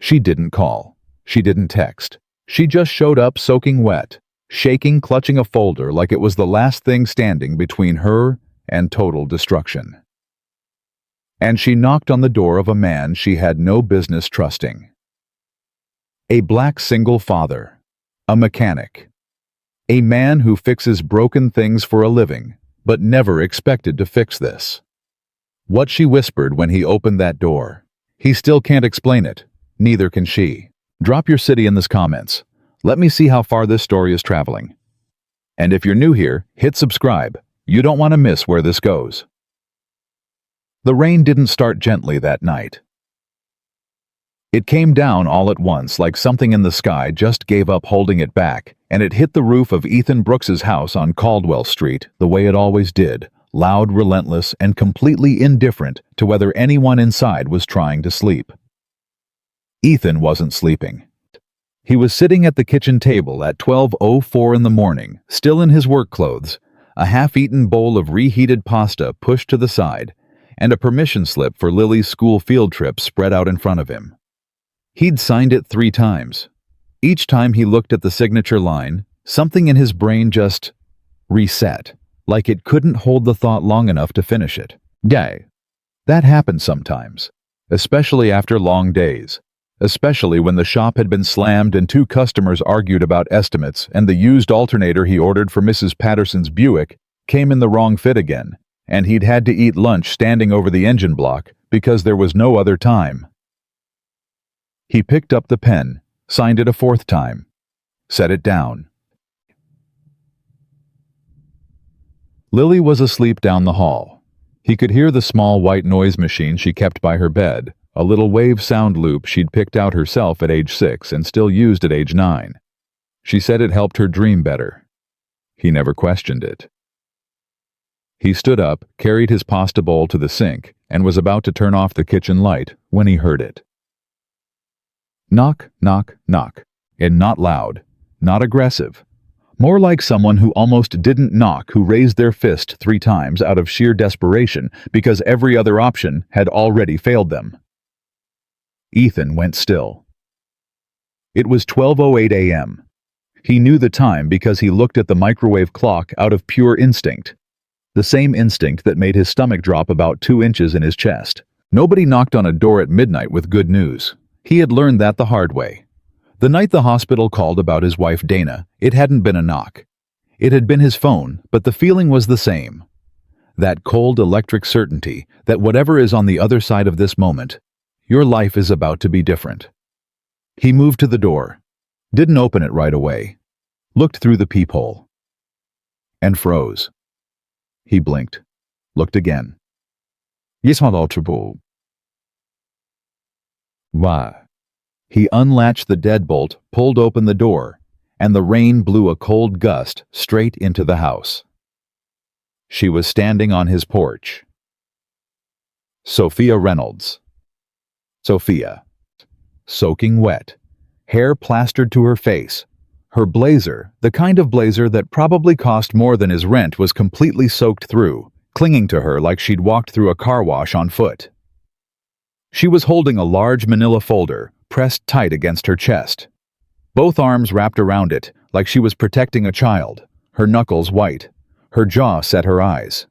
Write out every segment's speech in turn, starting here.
She didn't call. She didn't text. She just showed up soaking wet, shaking, clutching a folder like it was the last thing standing between her and total destruction. And she knocked on the door of a man she had no business trusting. A black single father, a mechanic, a man who fixes broken things for a living, but never expected to fix this. What she whispered when he opened that door. He still can't explain it, neither can she. Drop your city in the comments. Let me see how far this story is traveling. And if you're new here, hit subscribe. You don't want to miss where this goes. The rain didn't start gently that night. It came down all at once like something in the sky just gave up holding it back, and it hit the roof of Ethan Brooks's house on Caldwell Street the way it always did, loud, relentless, and completely indifferent to whether anyone inside was trying to sleep. Ethan wasn't sleeping. He was sitting at the kitchen table at 12:04 in the morning, still in his work clothes, a half-eaten bowl of reheated pasta pushed to the side, and a permission slip for Lily's school field trip spread out in front of him. He'd signed it 3 times. Each time he looked at the signature line, something in his brain just reset, like it couldn't hold the thought long enough to finish it. Yay. That happened sometimes, especially after long days, especially when the shop had been slammed and 2 customers argued about estimates and the used alternator he ordered for Mrs. Patterson's Buick came in the wrong fit again, and he'd had to eat lunch standing over the engine block because there was no other time. He picked up the pen, signed it a 4th time, set it down. Lily was asleep down the hall. He could hear the small white noise machine she kept by her bed, a little wave sound loop she'd picked out herself at age 6 and still used at age 9. She said it helped her dream better. He never questioned it. He stood up, carried his pasta bowl to the sink, and was about to turn off the kitchen light when he heard it. Knock, knock, knock, and not loud, not aggressive. More like someone who almost didn't knock, who raised their fist 3 times out of sheer desperation because every other option had already failed them. Ethan went still. It was 12:08 a.m. He knew the time because he looked at the microwave clock out of pure instinct. The same instinct that made his stomach drop about 2 inches in his chest. Nobody knocked on a door at midnight with good news. He had learned that the hard way. The night the hospital called about his wife Dana, it hadn't been a knock. It had been his phone, but the feeling was the same. That cold electric certainty that whatever is on the other side of this moment, your life is about to be different. He moved to the door, didn't open it right away, looked through the peephole, and froze. He blinked, looked again. Why? He unlatched the deadbolt, pulled open the door, and the rain blew a cold gust straight into the house. She was standing on his porch. Sophia Reynolds. Sophia. Soaking wet, hair plastered to her face. Her blazer, the kind of blazer that probably cost more than his rent, was completely soaked through, clinging to her like she'd walked through a car wash on foot. She was holding a large manila folder, pressed tight against her chest. Both arms wrapped around it, like she was protecting a child, her knuckles white. Her jaw set her eyes.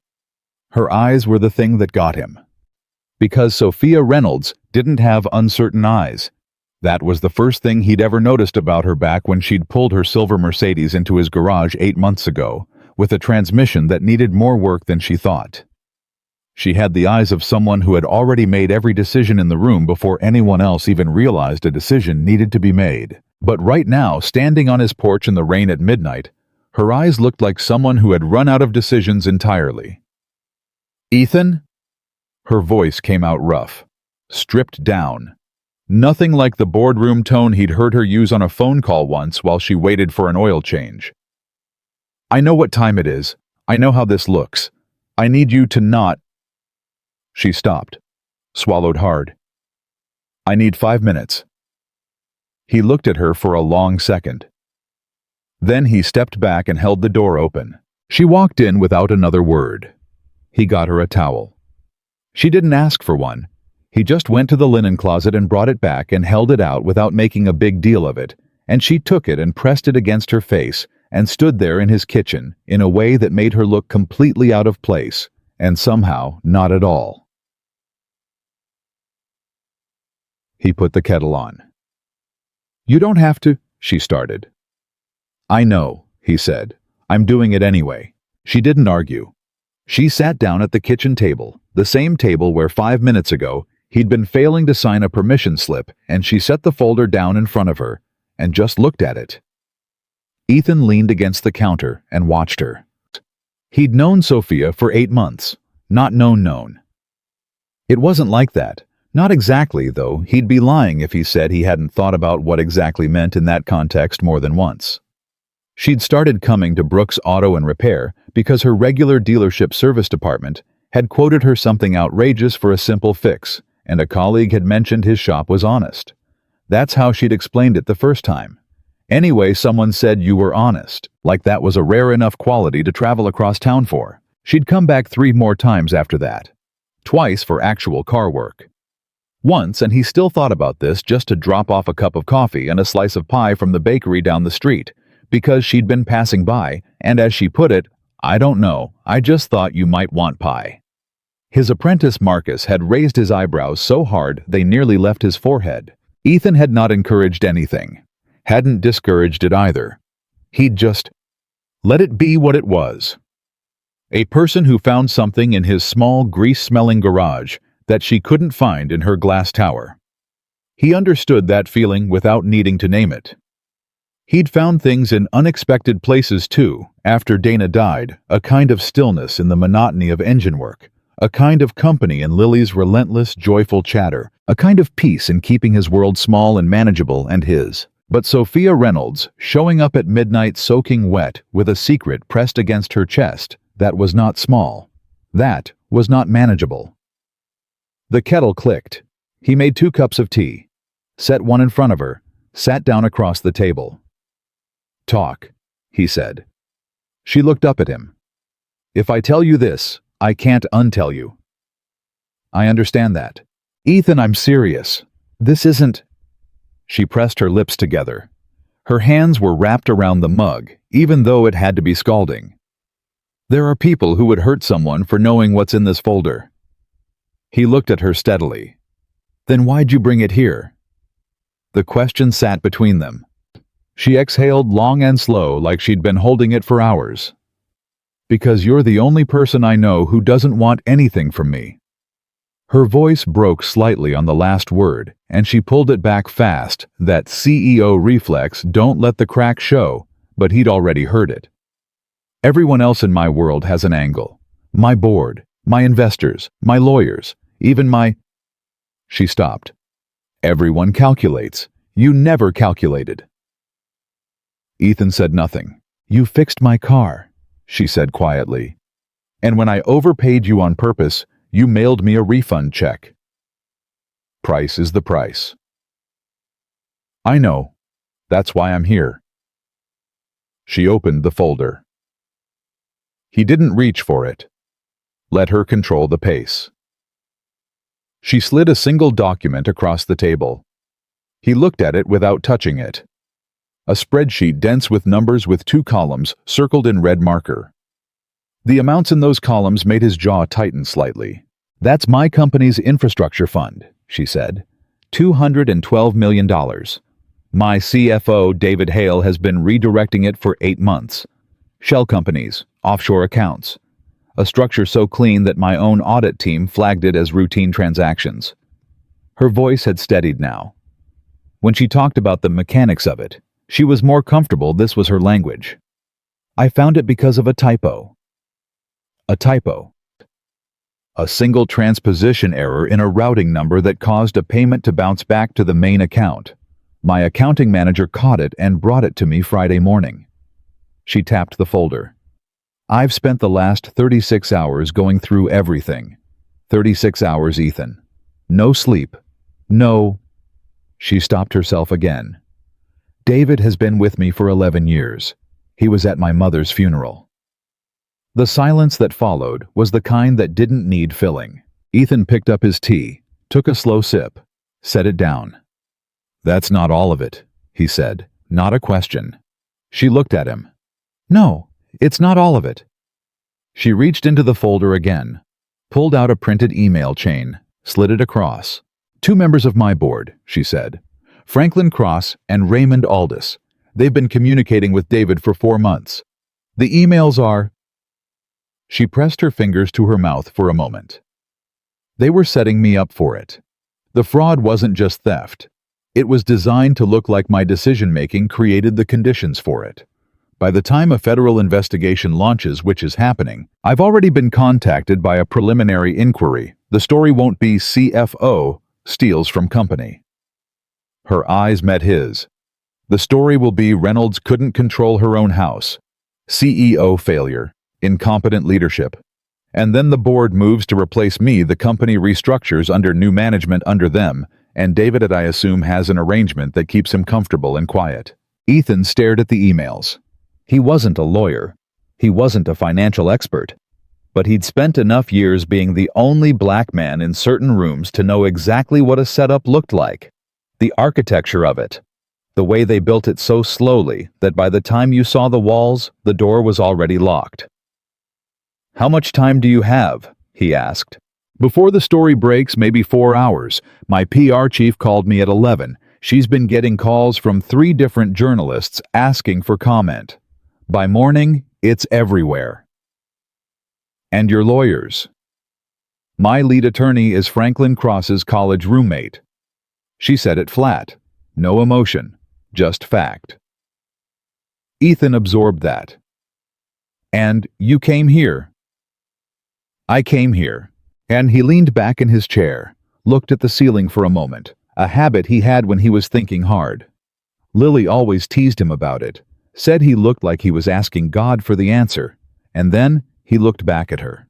Her eyes were the thing that got him. Because Sophia Reynolds didn't have uncertain eyes. That was the first thing he'd ever noticed about her back when she'd pulled her silver Mercedes into his garage 8 months ago, with a transmission that needed more work than she thought. She had the eyes of someone who had already made every decision in the room before anyone else even realized a decision needed to be made. But right now, standing on his porch in the rain at midnight, her eyes looked like someone who had run out of decisions entirely. "Ethan?" Her voice came out rough, stripped down. Nothing like the boardroom tone he'd heard her use on a phone call once while she waited for an oil change. "I know what time it is. I know how this looks. I need you to not—" She stopped, swallowed hard. "I need 5 minutes." He looked at her for a long second. Then he stepped back and held the door open. She walked in without another word. He got her a towel. She didn't ask for one. He just went to the linen closet and brought it back and held it out without making a big deal of it, and she took it and pressed it against her face and stood there in his kitchen in a way that made her look completely out of place, and somehow not at all. He put the kettle on. "You don't have to," she started. "I know," he said. "I'm doing it anyway." She didn't argue. She sat down at the kitchen table, the same table where 5 minutes ago he'd been failing to sign a permission slip, and she set the folder down in front of her and just looked at it. Ethan leaned against the counter and watched her. He'd known Sophia for 8 months, not known. It wasn't like that. Not exactly, though. He'd be lying if he said he hadn't thought about what exactly meant in that context more than once. She'd started coming to Brooks Auto and Repair because her regular dealership service department had quoted her something outrageous for a simple fix, and a colleague had mentioned his shop was honest. That's how she'd explained it the first time. Anyway, someone said you were honest, like that was a rare enough quality to travel across town for. She'd come back 3 more times after that. Twice for actual car work. Once, and he still thought about this, just to drop off a cup of coffee and a slice of pie from the bakery down the street, because she'd been passing by, and as she put it, "I don't know, I just thought you might want pie." His apprentice Marcus had raised his eyebrows so hard they nearly left his forehead. Ethan had not encouraged anything. Hadn't discouraged it either. He'd just let it be what it was. A person who found something in his small, grease-smelling garage that she couldn't find in her glass tower. He understood that feeling without needing to name it. He'd found things in unexpected places too, after Dana died, a kind of stillness in the monotony of engine work, a kind of company in Lily's relentless, joyful chatter, a kind of peace in keeping his world small and manageable and his. But Sophia Reynolds, showing up at midnight soaking wet with a secret pressed against her chest, that was not small. That was not manageable. The kettle clicked. He made 2 cups of tea, set one in front of her, sat down across the table. "Talk," he said. She looked up at him. "If I tell you this, I can't untell you." "I understand that." "Ethan, I'm serious. This isn't—" She pressed her lips together. Her hands were wrapped around the mug, even though it had to be scalding. "There are people who would hurt someone for knowing what's in this folder." He looked at her steadily. "Then why'd you bring it here?" The question sat between them. She exhaled long and slow like she'd been holding it for hours. "Because you're the only person I know who doesn't want anything from me." Her voice broke slightly on the last word, and she pulled it back fast, that CEO reflex, don't let the crack show, but he'd already heard it. "Everyone else in my world has an angle. My board, my investors, my lawyers, even my—" She stopped. "Everyone calculates. You never calculated." Ethan said nothing. "You fixed my car," she said quietly. "And when I overpaid you on purpose, you mailed me a refund check. Price is the price." "I know. That's why I'm here." She opened the folder. He didn't reach for it. Let her control the pace. She slid a single document across the table. He looked at it without touching it. A spreadsheet dense with numbers with 2 columns circled in red marker. The amounts in those columns made his jaw tighten slightly. "That's my company's infrastructure fund," she said. $212 million. My CFO, David Hale, has been redirecting it for 8 months. Shell companies, offshore accounts. A structure so clean that my own audit team flagged it as routine transactions. Her voice had steadied now. When she talked about the mechanics of it, she was more comfortable this was her language. "I found it because of a typo." A typo. A single transposition error in a routing number that caused a payment to bounce back to the main account. My accounting manager caught it and brought it to me Friday morning. She tapped the folder. "I've spent the last 36 hours going through everything. 36 hours, Ethan. No sleep. No—" She stopped herself again. "David has been with me for 11 years. He was at my mother's funeral." The silence that followed was the kind that didn't need filling. Ethan picked up his tea, took a slow sip, set it down. "That's not all of it," he said, not a question. She looked at him. "No, it's not all of it." She reached into the folder again, pulled out a printed email chain, slid it across. "Two members of my board," she said. "Franklin Cross and Raymond Aldis. They've been communicating with David for 4 months. The emails are—" She pressed her fingers to her mouth for a moment. "They were setting me up for it. The fraud wasn't just theft. It was designed to look like my decision-making created the conditions for it. By the time a federal investigation launches, which is happening, I've already been contacted by a preliminary inquiry. The story won't be CFO steals from company." Her eyes met his. "The story will be Reynolds couldn't control her own house. CEO failure, incompetent leadership. And then the board moves to replace me, the company restructures under new management under them, and David, I assume, has an arrangement that keeps him comfortable and quiet." Ethan stared at the emails. He wasn't a lawyer. He wasn't a financial expert. But he'd spent enough years being the only black man in certain rooms to know exactly what a setup looked like. The architecture of it. The way they built it so slowly that by the time you saw the walls, the door was already locked. "How much time do you have?" he asked. "Before the story breaks, maybe 4 hours. My PR chief called me at 11. She's been getting calls from 3 different journalists asking for comment. By morning, it's everywhere." "And your lawyers?" "My lead attorney is Franklin Cross's college roommate." She said it flat. No emotion, just fact. Ethan absorbed that. "And you came here?" "I came here." And he leaned back in his chair, looked at the ceiling for a moment, a habit he had when he was thinking hard. Lily always teased him about it, said he looked like he was asking God for the answer, and then he looked back at her.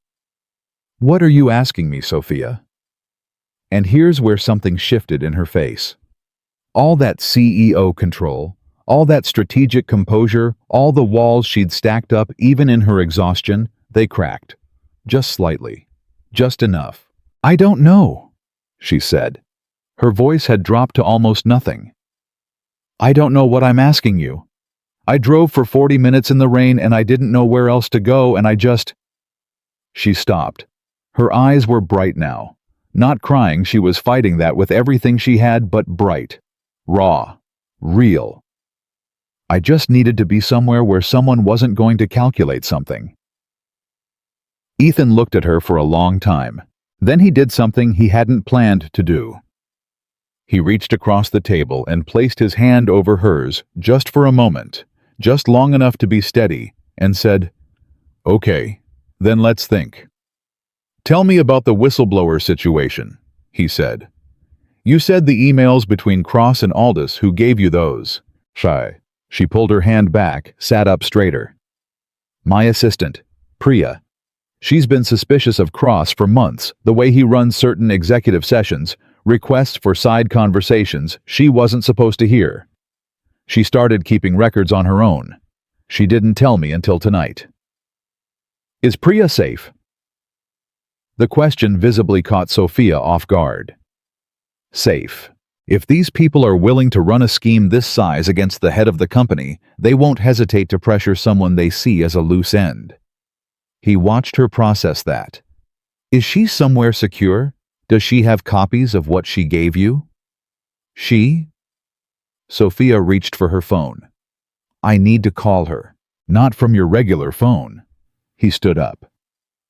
"What are you asking me, Sophia?" And here's where something shifted in her face. All that CEO control, all that strategic composure, all the walls she'd stacked up even in her exhaustion, they cracked. Just slightly. Just enough. "I don't know," she said. Her voice had dropped to almost nothing. "I don't know what I'm asking you. I drove for 40 minutes in the rain and I didn't know where else to go and I just—" She stopped. Her eyes were bright now. Not crying, she was fighting that with everything she had, but bright. Raw. Real. "I just needed to be somewhere where someone wasn't going to calculate something." Ethan looked at her for a long time. Then he did something he hadn't planned to do. He reached across the table and placed his hand over hers just for a moment, just long enough to be steady, and said, "Okay, then let's think. Tell me about the whistleblower situation," he said. "You said the emails between Cross and Aldis. Who gave you those?" She pulled her hand back, sat up straighter. "My assistant, Priya. She's been suspicious of Cross for months, the way he runs certain executive sessions, requests for side conversations she wasn't supposed to hear. She started keeping records on her own. She didn't tell me until tonight." "Is Priya safe?" The question visibly caught Sophia off guard. Safe. If these people are willing to run a scheme this size against the head of the company, they won't hesitate to pressure someone they see as a loose end. He watched her process that. "Is she somewhere secure? Does she have copies of what she gave you?" "She?" Sophia reached for her phone. "I need to call her. Not from your regular phone." He stood up.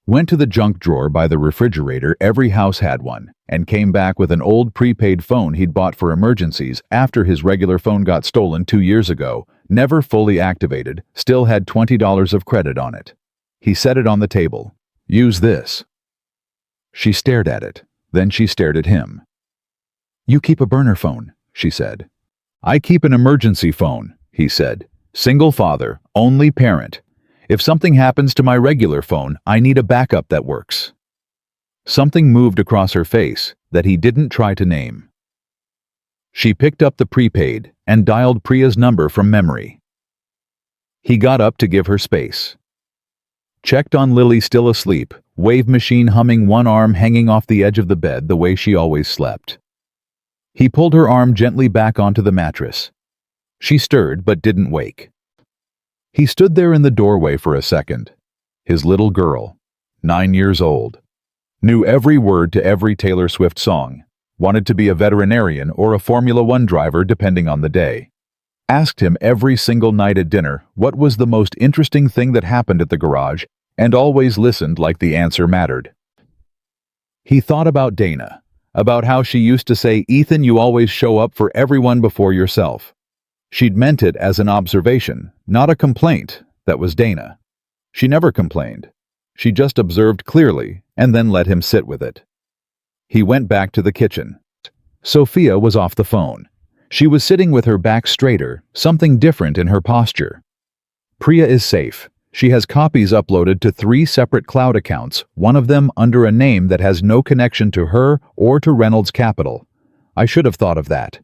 Went to the junk drawer by the refrigerator, every house had one, and came back with an old prepaid phone he'd bought for emergencies after his regular phone got stolen 2 years ago, never fully activated, still had $20 of credit on it. He set it on the table. "Use this." She stared at it, then she stared at him. "You keep a burner phone," she said. "I keep an emergency phone," he said. "Single father, only parent. If something happens to my regular phone, I need a backup that works." Something moved across her face that he didn't try to name. She picked up the prepaid and dialed Priya's number from memory. He got up to give her space. Checked on Lily still asleep, wave machine humming, one arm hanging off the edge of the bed the way she always slept. He pulled her arm gently back onto the mattress. She stirred but didn't wake. He stood there in the doorway for a second. His little girl, 9 years old, knew every word to every Taylor Swift song, wanted to be a veterinarian or a Formula One driver depending on the day. Asked him every single night at dinner what was the most interesting thing that happened at the garage, and always listened like the answer mattered. He thought about Dana, about how she used to say, "Ethan, you always show up for everyone before yourself." She'd meant it as an observation, not a complaint. That was Dana. She never complained. She just observed clearly and then let him sit with it. He went back to the kitchen. Sophia was off the phone. She was sitting with her back straighter, something different in her posture. Priya is safe. She has copies uploaded to 3 separate cloud accounts, one of them under a name that has no connection to her or to Reynolds Capital. I should have thought of that.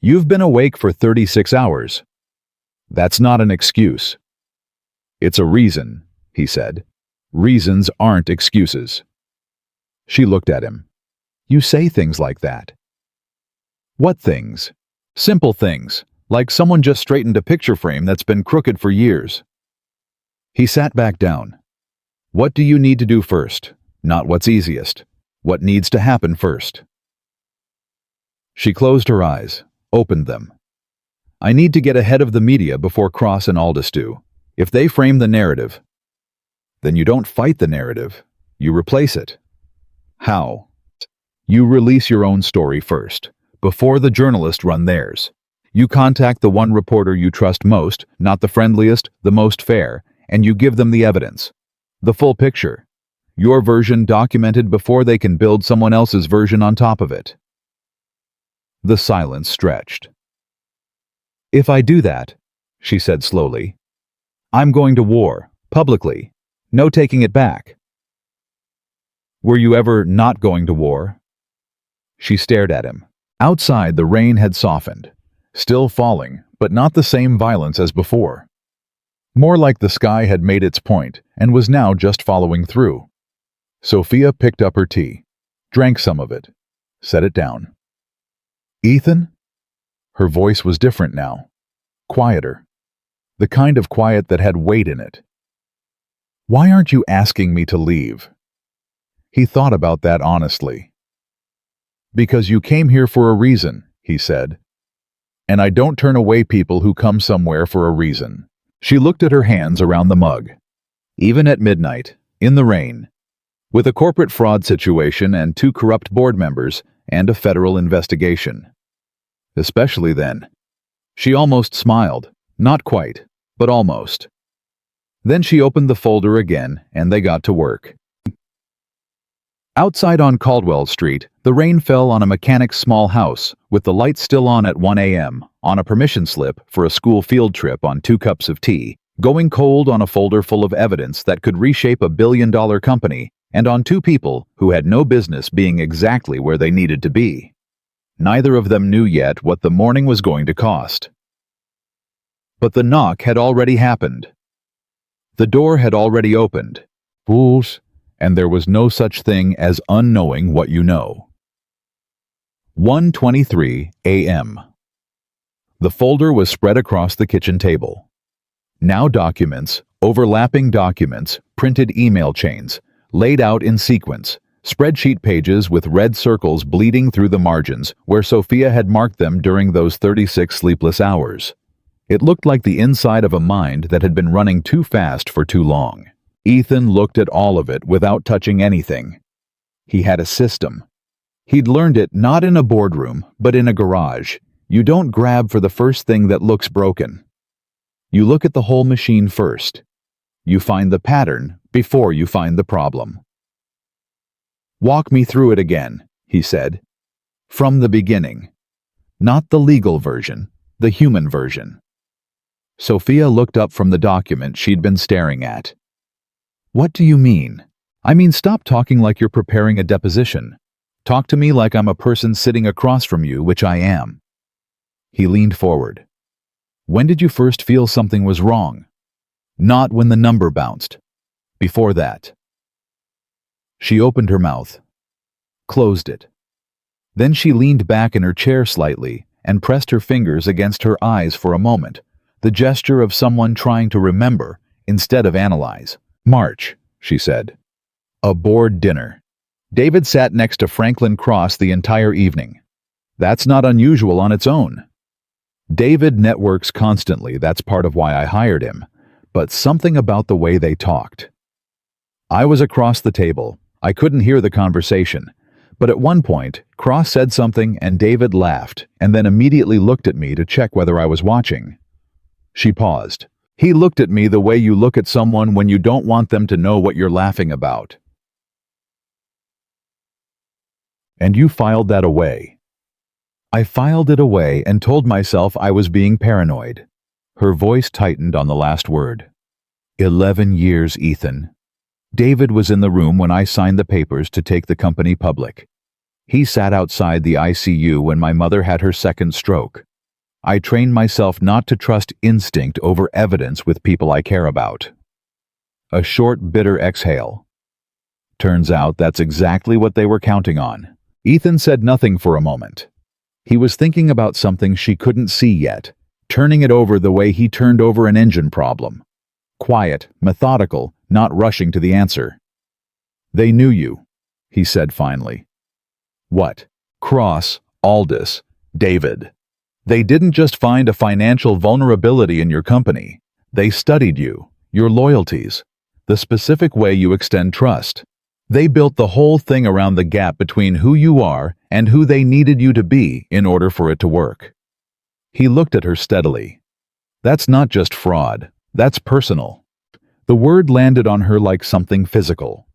You've been awake for 36 hours. That's not an excuse. It's a reason, he said. Reasons aren't excuses. She looked at him. You say things like that. What things? Simple things, like someone just straightened a picture frame that's been crooked for years. He sat back down. What do you need to do first? Not what's easiest. What needs to happen first? She closed her eyes, opened them. I need to get ahead of the media before Cross and Aldous do. If they frame the narrative, then you don't fight the narrative, you replace it. How? You release your own story first, before the journalists run theirs. You contact the one reporter you trust most, not the friendliest, the most fair, and you give them the evidence. The full picture. Your version documented before they can build someone else's version on top of it. The silence stretched. If I do that, she said slowly, I'm going to war, publicly. No taking it back. Were you ever not going to war? She stared at him. Outside, the rain had softened. Still falling, but not the same violence as before. More like the sky had made its point and was now just following through. Sophia picked up her tea, drank some of it, set it down. Ethan? Her voice was different now. Quieter. The kind of quiet that had weight in it. Why aren't you asking me to leave? He thought about that honestly. Because you came here for a reason, he said. And I don't turn away people who come somewhere for a reason. She looked at her hands around the mug. Even at midnight, in the rain, with a corporate fraud situation and 2 corrupt board members and a federal investigation. Especially then. She almost smiled. Not quite, but almost. Then she opened the folder again, and they got to work. Outside on Caldwell Street, the rain fell on a mechanic's small house, with the lights still on at 1 a.m., on a permission slip for a school field trip on 2 cups of tea, going cold on a folder full of evidence that could reshape a billion-dollar company, and on 2 people who had no business being exactly where they needed to be. Neither of them knew yet what the morning was going to cost. But the knock had already happened. The door had already opened. Fools. And there was no such thing as unknowing what you know. 1:23 a.m. The folder was spread across the kitchen table. Now documents, overlapping documents, printed email chains, laid out in sequence, spreadsheet pages with red circles bleeding through the margins where Sophia had marked them during those 36 sleepless hours. It looked like the inside of a mind that had been running too fast for too long. Ethan looked at all of it without touching anything. He had a system. He'd learned it not in a boardroom, but in a garage. You don't grab for the first thing that looks broken. You look at the whole machine first. You find the pattern before you find the problem. Walk me through it again, he said. From the beginning. Not the legal version, the human version. Sophia looked up from the document she'd been staring at. What do you mean? I mean, stop talking like you're preparing a deposition. Talk to me like I'm a person sitting across from you, which I am. He leaned forward. When did you first feel something was wrong? Not when the number bounced. Before that. She opened her mouth, closed it. Then she leaned back in her chair slightly and pressed her fingers against her eyes for a moment, the gesture of someone trying to remember instead of analyze. March, she said. A bored dinner. David sat next to Franklin Cross the entire evening. That's not unusual on its own. David networks constantly, that's part of why I hired him, but something about the way they talked. I was across the table. I couldn't hear the conversation, but at one point, Cross said something and David laughed and then immediately looked at me to check whether I was watching. She paused. He looked at me the way you look at someone when you don't want them to know what you're laughing about. And you filed that away. I filed it away and told myself I was being paranoid. Her voice tightened on the last word. 11 years, Ethan. David was in the room when I signed the papers to take the company public. He sat outside the ICU when my mother had her second stroke. I trained myself not to trust instinct over evidence with people I care about. A short, bitter exhale. Turns out that's exactly what they were counting on. Ethan said nothing for a moment. He was thinking about something she couldn't see yet, turning it over the way he turned over an engine problem. Quiet, methodical, not rushing to the answer. They knew you, he said finally. What? Cross, Aldous, David. They didn't just find a financial vulnerability in your company. They studied you, your loyalties, the specific way you extend trust. They built the whole thing around the gap between who you are and who they needed you to be in order for it to work. He looked at her steadily. That's not just fraud, that's personal. The word landed on her like something physical.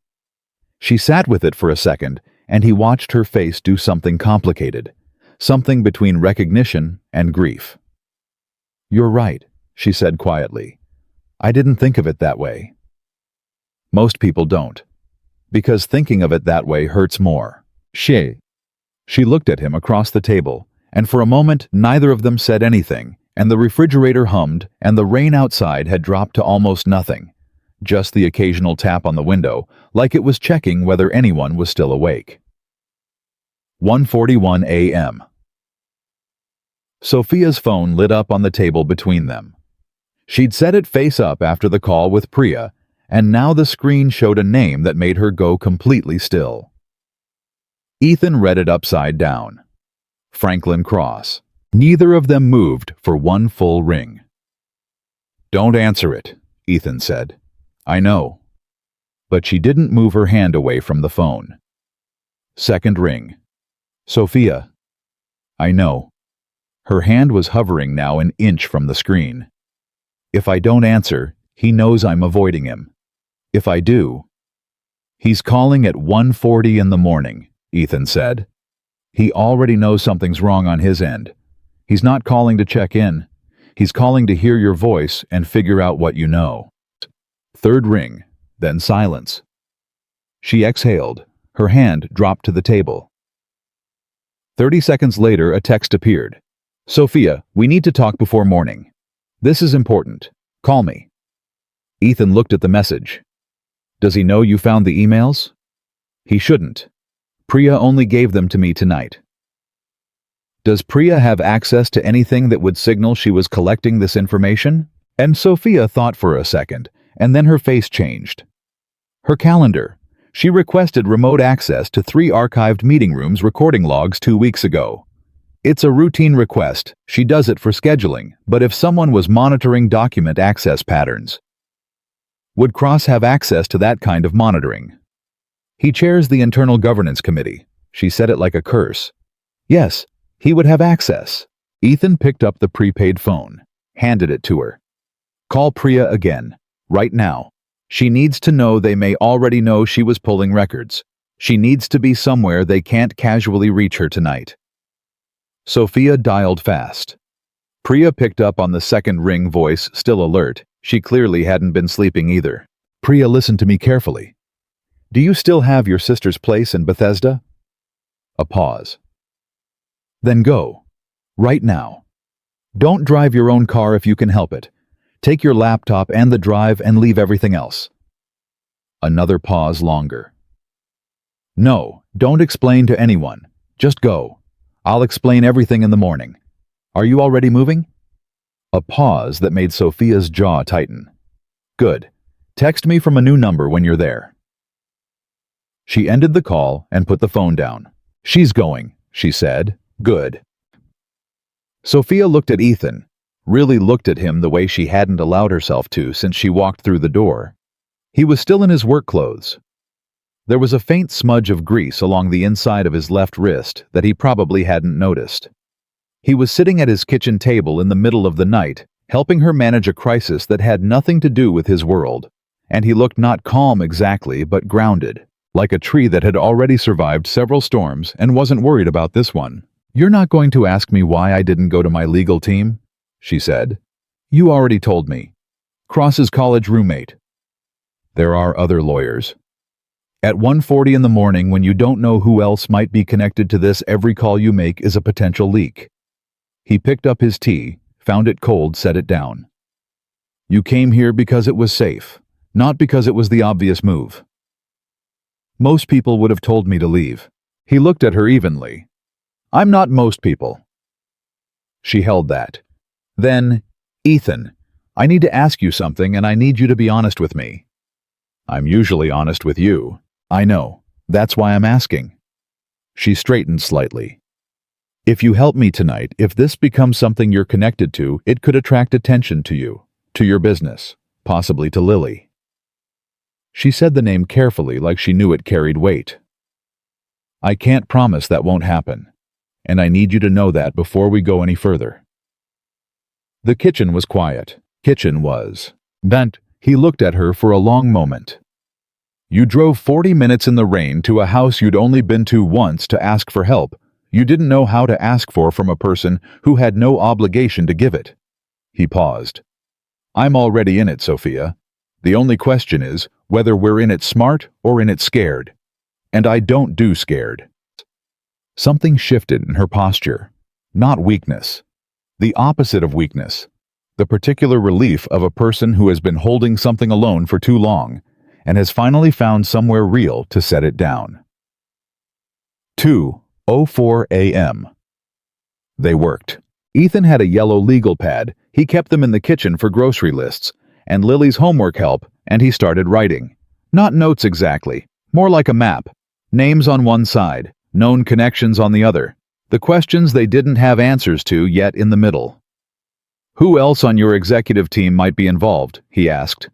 She sat with it for a second, and he watched her face do something complicated, something between recognition and grief. You're right, she said quietly. I didn't think of it that way. Most people don't, because thinking of it that way hurts more. She looked at him across the table, and for a moment neither of them said anything, and the refrigerator hummed, and the rain outside had dropped to almost nothing. Just the occasional tap on the window, like it was checking whether anyone was still awake. 1:41 a.m. Sophia's phone lit up on the table between them. She'd set it face up after the call with Priya, and now the screen showed a name that made her go completely still. Ethan read it upside down. Franklin Cross. Neither of them moved for one full ring. Don't answer it, Ethan said. I know. But she didn't move her hand away from the phone. Second ring. Sophia. I know. Her hand was hovering now an inch from the screen. If I don't answer, he knows I'm avoiding him. If I do... He's calling at 1:40 in the morning, Ethan said. He already knows something's wrong on his end. He's not calling to check in. He's calling to hear your voice and figure out what you know. Third ring, then silence. She exhaled. Her hand dropped to the table. 30 seconds later, a text appeared. Sophia, we need to talk before morning. This is important. Call me. Ethan looked at the message. Does he know you found the emails? He shouldn't. Priya only gave them to me tonight. Does Priya have access to anything that would signal she was collecting this information? And Sophia thought for a second, and then her face changed. Her calendar. She requested remote access to 3 archived meeting rooms recording logs 2 weeks ago. It's a routine request. She does it for scheduling, but if someone was monitoring document access patterns, would Cross have access to that kind of monitoring? He chairs the Internal Governance Committee. She said it like a curse. Yes, he would have access. Ethan picked up the prepaid phone, handed it to her. Call Priya again. Right now. She needs to know they may already know she was pulling records. She needs to be somewhere they can't casually reach her tonight. Sophia dialed fast. Priya picked up on the second ring, voice still alert. She clearly hadn't been sleeping either. Priya, listen to me carefully. Do you still have your sister's place in Bethesda? A pause. Then go. Right now. Don't drive your own car if you can help it. Take your laptop and the drive and leave everything else. Another pause longer. No, don't explain to anyone. Just go. I'll explain everything in the morning. Are you already moving? A pause that made Sophia's jaw tighten. Good. Text me from a new number when you're there. She ended the call and put the phone down. She's going, she said. Good. Sophia looked at Ethan, really looked at him the way she hadn't allowed herself to since she walked through the door. He was still in his work clothes. There was a faint smudge of grease along the inside of his left wrist that he probably hadn't noticed. He was sitting at his kitchen table in the middle of the night, helping her manage a crisis that had nothing to do with his world, and he looked not calm exactly, but grounded, like a tree that had already survived several storms and wasn't worried about this one. You're not going to ask me why I didn't go to my legal team? She said. You already told me. Cross's college roommate. There are other lawyers. At 1:40 in the morning, when you don't know who else might be connected to this, every call you make is a potential leak. He picked up his tea, found it cold, set it down. You came here because it was safe, not because it was the obvious move. Most people would have told me to leave. He looked at her evenly. I'm not most people. She held that. Then, Ethan, I need to ask you something and I need you to be honest with me. I'm usually honest with you. I know. That's why I'm asking. She straightened slightly. If you help me tonight, if this becomes something you're connected to, it could attract attention to you, to your business, possibly to Lily. She said the name carefully, like she knew it carried weight. I can't promise that won't happen, and I need you to know that before we go any further. The kitchen was quiet. Kitchen was. Then he looked at her for a long moment. You drove 40 minutes in the rain to a house you'd only been to once to ask for help. You didn't know how to ask for from a person who had no obligation to give it. He paused. I'm already in it, Sophia. The only question is whether we're in it smart or in it scared. And I don't do scared. Something shifted in her posture. Not weakness. The opposite of weakness. The particular relief of a person who has been holding something alone for too long and has finally found somewhere real to set it down. 2:04 a.m. They worked. Ethan had a yellow legal pad. He kept them in the kitchen for grocery lists and Lily's homework help, and he started writing. Not notes exactly, more like a map. Names on one side, known connections on the other. The questions they didn't have answers to yet in the middle. Who else on your executive team might be involved? He asked.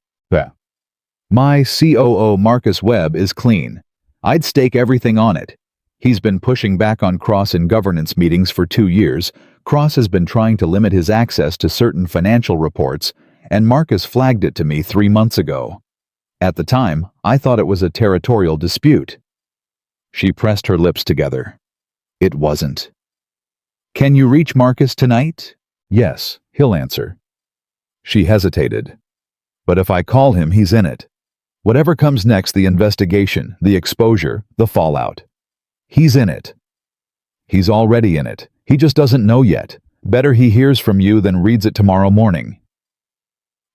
My COO Marcus Webb is clean. I'd stake everything on it. He's been pushing back on Cross in governance meetings for 2 years. Cross has been trying to limit his access to certain financial reports, and Marcus flagged it to me 3 months ago. At the time, I thought it was a territorial dispute. She pressed her lips together. It wasn't. Can you reach Marcus tonight? Yes, he'll answer. She hesitated. But if I call him, he's in it. Whatever comes next, the investigation, the exposure, the fallout. He's in it. He's already in it. He just doesn't know yet. Better he hears from you than reads it tomorrow morning.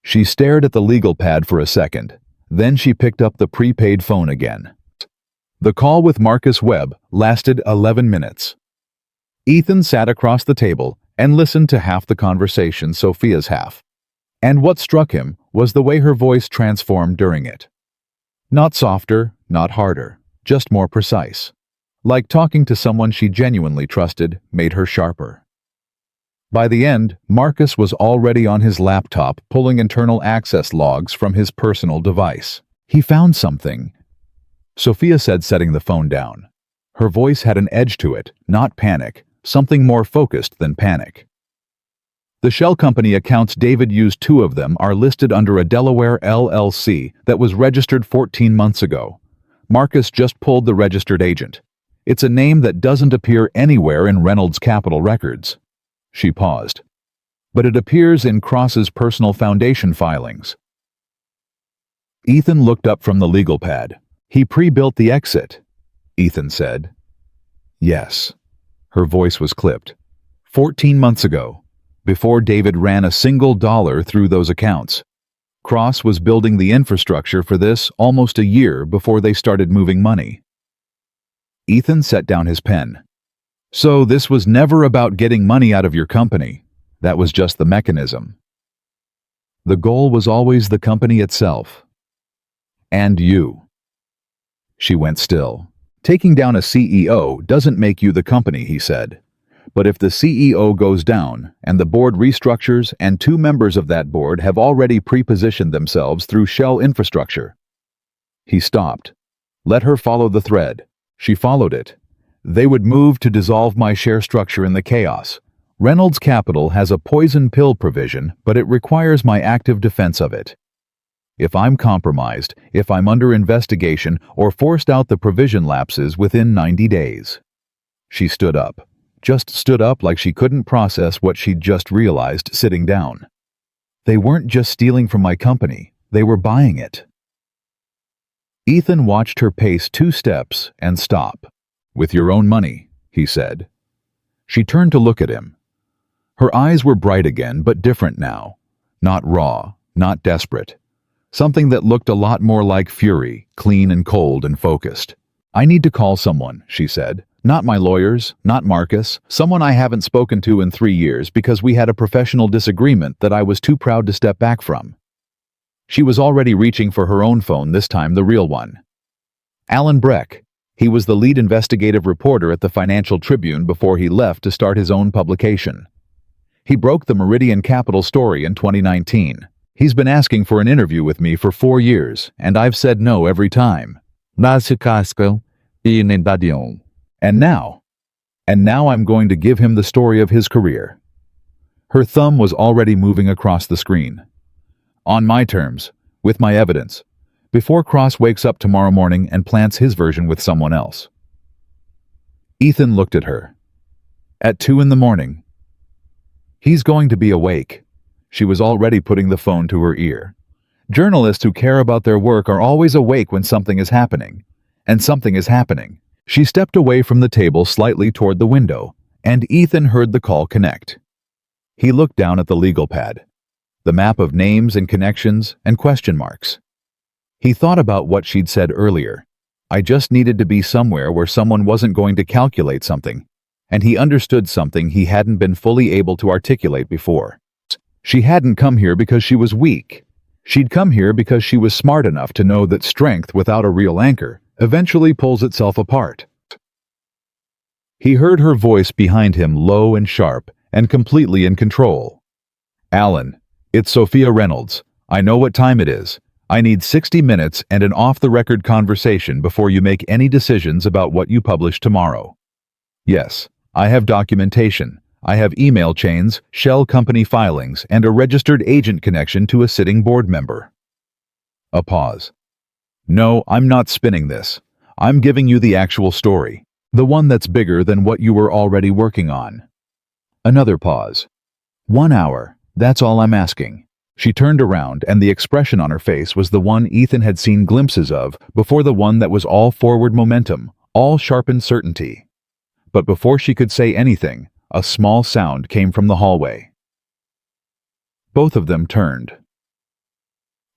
She stared at the legal pad for a second. Then she picked up the prepaid phone again. The call with Marcus Webb lasted 11 minutes. Ethan sat across the table and listened to half the conversation, Sophia's half. And what struck him was the way her voice transformed during it. Not softer, not harder, just more precise. Like talking to someone she genuinely trusted made her sharper. By the end, Marcus was already on his laptop pulling internal access logs from his personal device. He found something, Sophia said, setting the phone down. Her voice had an edge to it, not panic, something more focused than panic. The shell company accounts David used, 2 of them, are listed under a Delaware LLC that was registered 14 months ago. Marcus just pulled the registered agent. It's a name that doesn't appear anywhere in Reynolds' capital records. She paused. But it appears in Cross's personal foundation filings. Ethan looked up from the legal pad. He pre-built the exit, Ethan said. Yes. Her voice was clipped. 14 months ago. Before David ran a single dollar through those accounts. Cross was building the infrastructure for this almost a year before they started moving money. Ethan set down his pen. So this was never about getting money out of your company. That was just the mechanism. The goal was always the company itself. And you. She went still. Taking down a CEO doesn't make you the company, he said. But if the CEO goes down, and the board restructures, and 2 members of that board have already pre-positioned themselves through shell infrastructure. He stopped. Let her follow the thread. She followed it. They would move to dissolve my share structure in the chaos. Reynolds Capital has a poison pill provision, but it requires my active defense of it. If I'm compromised, if I'm under investigation, or forced out, the provision lapses within 90 days. She stood up. Just stood up like she couldn't process what she'd just realized sitting down. They weren't just stealing from my company, they were buying it. Ethan watched her pace 2 steps and stop. With your own money, he said. She turned to look at him. Her eyes were bright again, but different now. Not raw, not desperate. Something that looked a lot more like fury, clean and cold and focused. I need to call someone, she said. Not my lawyers, not Marcus, someone I haven't spoken to in 3 years because we had a professional disagreement that I was too proud to step back from. She was already reaching for her own phone, this time the real one. Alan Breck. He was the lead investigative reporter at the Financial Tribune before he left to start his own publication. He broke the Meridian Capital story in 2019. He's been asking for an interview with me for 4 years, and I've said no every time. And now I'm going to give him the story of his career. Her thumb was already moving across the screen. On my terms, with my evidence, before Cross wakes up tomorrow morning and plants his version with someone else. Ethan looked at her. At 2 in the morning. He's going to be awake. She was already putting the phone to her ear. Journalists who care about their work are always awake when something is happening. And something is happening. She stepped away from the table slightly toward the window, and Ethan heard the call connect. He looked down at the legal pad. The map of names and connections and question marks. He thought about what she'd said earlier. I just needed to be somewhere where someone wasn't going to calculate something, and he understood something he hadn't been fully able to articulate before. She hadn't come here because she was weak. She'd come here because she was smart enough to know that strength without a real anchor eventually pulls itself apart. He heard her voice behind him, low and sharp, and completely in control. Alan, it's Sophia Reynolds. I know what time it is. I need 60 minutes and an off-the-record conversation before you make any decisions about what you publish tomorrow. Yes, I have documentation. I have email chains, shell company filings, and a registered agent connection to a sitting board member. A pause. No, I'm not spinning this. I'm giving you the actual story, the one that's bigger than what you were already working on. Another pause. 1 hour, that's all I'm asking. She turned around, and the expression on her face was the one Ethan had seen glimpses of before, the one that was all forward momentum, all sharpened certainty. But before she could say anything, a small sound came from the hallway. Both of them turned.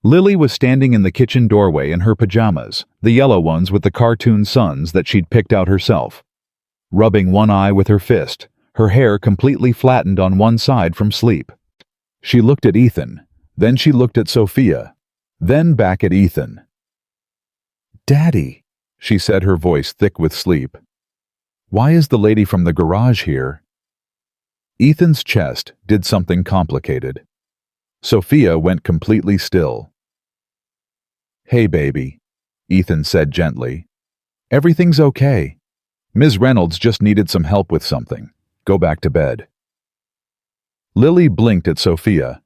Lily was standing in the kitchen doorway in her pajamas, the yellow ones with the cartoon suns that she'd picked out herself. Rubbing one eye with her fist, her hair completely flattened on one side from sleep. She looked at Ethan, then she looked at Sophia, then back at Ethan. "Daddy," she said, her voice thick with sleep. "Why is the lady from the garage here?" Ethan's chest did something complicated. Sophia went completely still. "Hey, baby," Ethan said gently. "Everything's okay. Ms. Reynolds just needed some help with something. Go back to bed." Lily blinked at Sophia.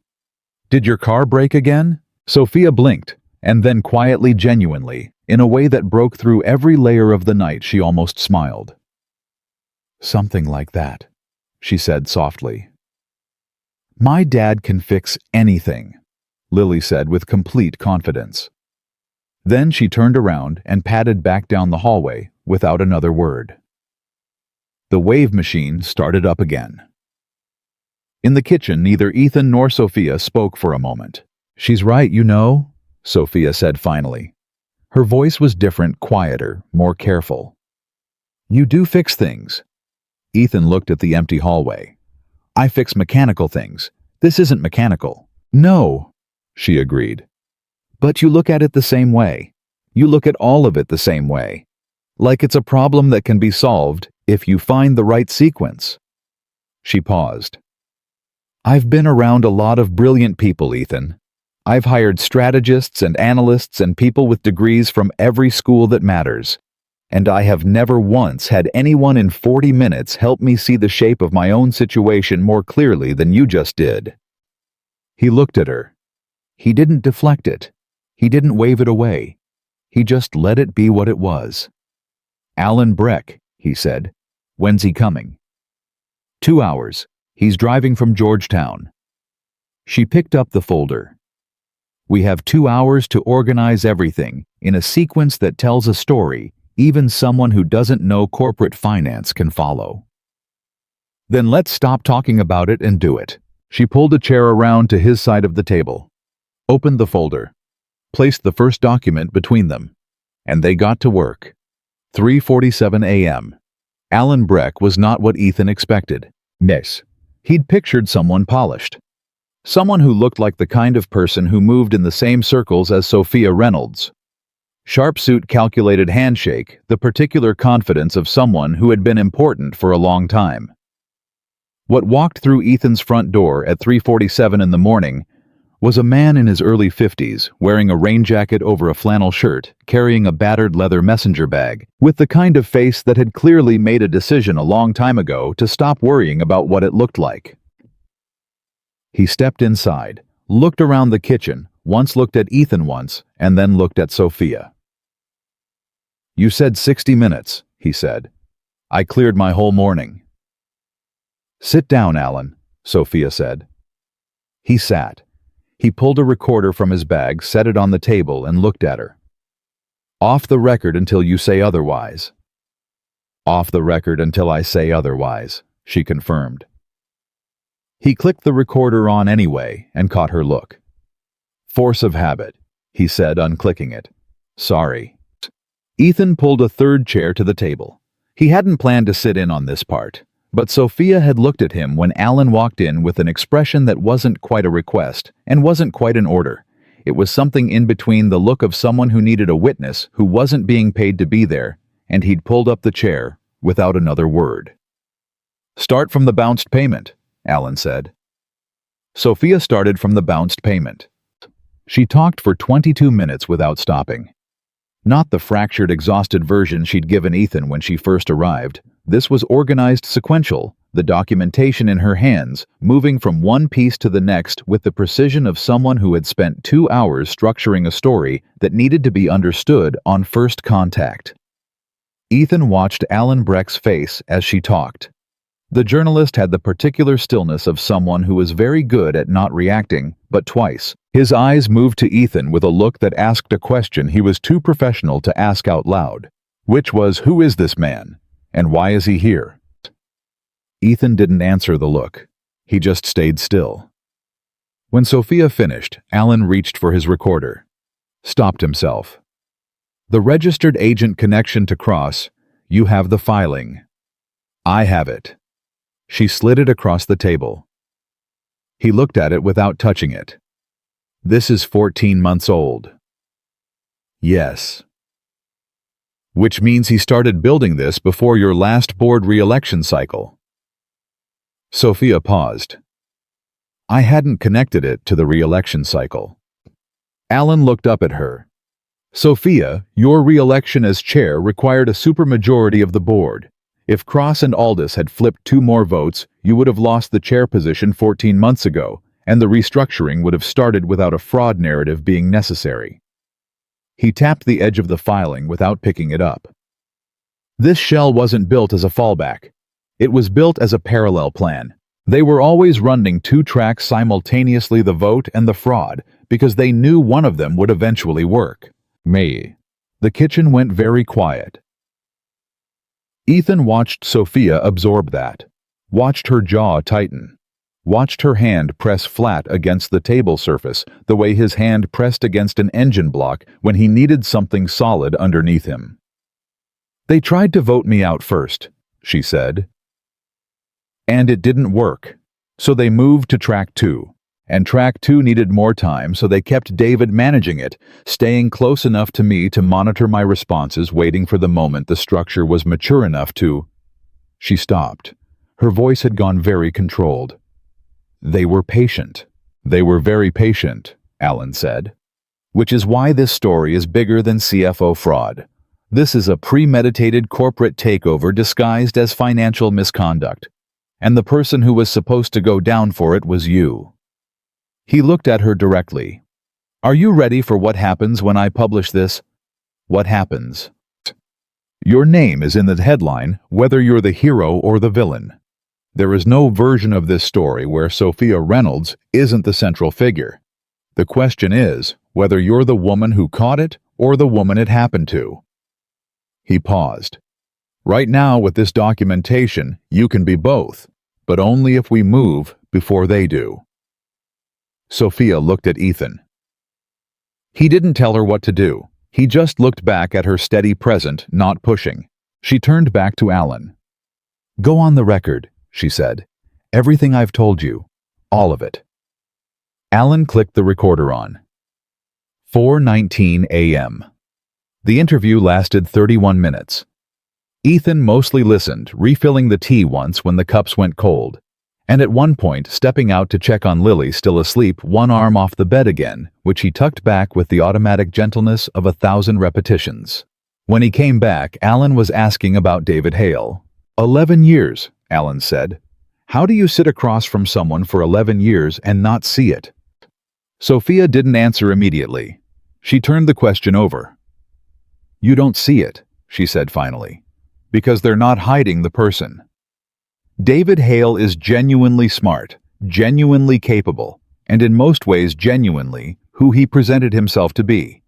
"Did your car break again?" Sophia blinked, and then quietly, genuinely, in a way that broke through every layer of the night, she almost smiled. "Something like that," she said softly. "My dad can fix anything," Lily said with complete confidence. Then she turned around and padded back down the hallway without another word. The wave machine started up again. In the kitchen, neither Ethan nor Sophia spoke for a moment. "She's right, you know," Sophia said finally. Her voice was different, quieter, more careful. You do fix things. Ethan looked at the empty hallway. I fix mechanical things. This isn't mechanical. No, she agreed. But you look at it the same way. You look at all of it the same way. Like it's a problem that can be solved if you find the right sequence. She paused. I've been around a lot of brilliant people, Ethan. I've hired strategists and analysts and people with degrees from every school that matters. And I have never once had anyone in 40 minutes help me see the shape of my own situation more clearly than you just did. He looked at her. He didn't deflect it. He didn't wave it away. He just let it be what it was. Alan Breck, he said. When's he coming? 2 hours. He's driving from Georgetown. She picked up the folder. We have 2 hours to organize everything in a sequence that tells a story even someone who doesn't know corporate finance can follow. Then let's stop talking about it and do it. She pulled a chair around to his side of the table, opened the folder, placed the first document between them, and they got to work. 3:47 a.m. Alan Breck was not what Ethan expected. Miss. He'd pictured someone polished. Someone who looked like the kind of person who moved in the same circles as Sophia Reynolds. Sharp suit, calculated handshake, the particular confidence of someone who had been important for a long time. What walked through Ethan's front door at 3:47 in the morning was a man in his early 50s, wearing a rain jacket over a flannel shirt, carrying a battered leather messenger bag, with the kind of face that had clearly made a decision a long time ago to stop worrying about what it looked like. He stepped inside, looked around the kitchen, once looked at Ethan once, and then looked at Sophia. You said 60 minutes, he said. I cleared my whole morning. Sit down, Alan, Sophia said. He sat. He pulled a recorder from his bag, set it on the table, and looked at her. Off the record until you say otherwise. Off the record until I say otherwise, she confirmed. He clicked the recorder on anyway and caught her look. Force of habit, he said, unclicking it. Sorry. Ethan pulled a third chair to the table. He hadn't planned to sit in on this part, but Sophia had looked at him when Alan walked in with an expression that wasn't quite a request and wasn't quite an order. It was something in between the look of someone who needed a witness who wasn't being paid to be there, and he'd pulled up the chair without another word. Start from the bounced payment, Alan said. Sophia started from the bounced payment. She talked for 22 minutes without stopping. Not the fractured, exhausted version she'd given Ethan when she first arrived. This was organized sequential, the documentation in her hands, moving from one piece to the next with the precision of someone who had spent 2 hours structuring a story that needed to be understood on first contact. Ethan watched Alan Breck's face as she talked. The journalist had the particular stillness of someone who was very good at not reacting, but twice. His eyes moved to Ethan with a look that asked a question he was too professional to ask out loud, which was, who is this man, and why is he here? Ethan didn't answer the look. He just stayed still. When Sophia finished, Alan reached for his recorder. Stopped himself. The registered agent connection to cross. You have the filing. I have it. She slid it across the table. He looked at it without touching it. This is 14 months old. Yes. Which means he started building this before your last board re-election cycle. Sophia paused. I hadn't connected it to the re-election cycle. Alan looked up at her. Sophia, your re-election as chair required a supermajority of the board. If Cross and Aldous had flipped 2 more votes, you would have lost the chair position 14 months ago, and the restructuring would have started without a fraud narrative being necessary. He tapped the edge of the filing without picking it up. This shell wasn't built as a fallback. It was built as a parallel plan. They were always running 2 tracks simultaneously, the vote and the fraud, because they knew one of them would eventually work. Me. The kitchen went very quiet. Ethan watched Sophia absorb that, watched her jaw tighten, watched her hand press flat against the table surface the way his hand pressed against an engine block when he needed something solid underneath him. They tried to vote me out first, she said. And it didn't work. So they moved to track 2. And track 2 needed more time, so they kept David managing it, staying close enough to me to monitor my responses, waiting for the moment the structure was mature enough to... She stopped. Her voice had gone very controlled. They were patient. They were very patient, Alan said. Which is why this story is bigger than CFO fraud. This is a premeditated corporate takeover disguised as financial misconduct. And the person who was supposed to go down for it was you. He looked at her directly. Are you ready for what happens when I publish this? What happens? Your name is in the headline, whether you're the hero or the villain. There is no version of this story where Sophia Reynolds isn't the central figure. The question is whether you're the woman who caught it or the woman it happened to. He paused. Right now, with this documentation, you can be both, but only if we move before they do. Sophia looked at Ethan. He didn't tell her what to do. He just looked back at her steady present, not pushing. She turned back to Alan. Go on the record, she said. Everything I've told you. All of it. Alan clicked the recorder on. 4:19 a.m. The interview lasted 31 minutes. Ethan mostly listened, refilling the tea once when the cups went cold, and at one point stepping out to check on Lily still asleep, one arm off the bed again, which he tucked back with the automatic gentleness of 1,000 repetitions. When he came back, Alan was asking about David Hale. 11 years, Alan said. How do you sit across from someone for 11 years and not see it? Sophia didn't answer immediately. She turned the question over. You don't see it, she said finally, because they're not hiding the person. David Hale is genuinely smart, genuinely capable, and in most ways genuinely who he presented himself to be.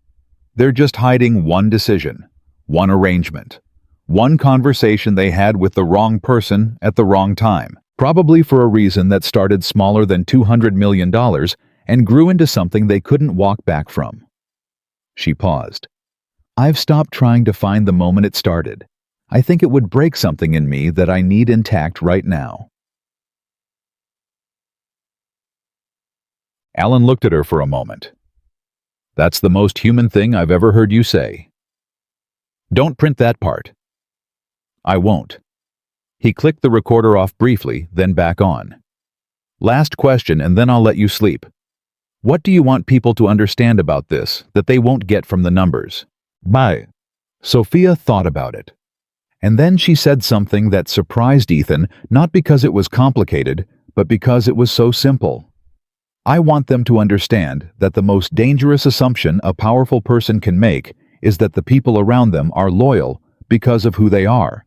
They're just hiding one decision, one arrangement, one conversation they had with the wrong person at the wrong time, probably for a reason that started smaller than $200 million and grew into something they couldn't walk back from. She paused. I've stopped trying to find the moment it started. I think it would break something in me that I need intact right now. Alan looked at her for a moment. That's the most human thing I've ever heard you say. Don't print that part. I won't. He clicked the recorder off briefly, then back on. Last question, and then I'll let you sleep. What do you want people to understand about this that they won't get from the numbers? Bye. Sophia thought about it. And then she said something that surprised Ethan, not because it was complicated, but because it was so simple. I want them to understand that the most dangerous assumption a powerful person can make is that the people around them are loyal because of who they are.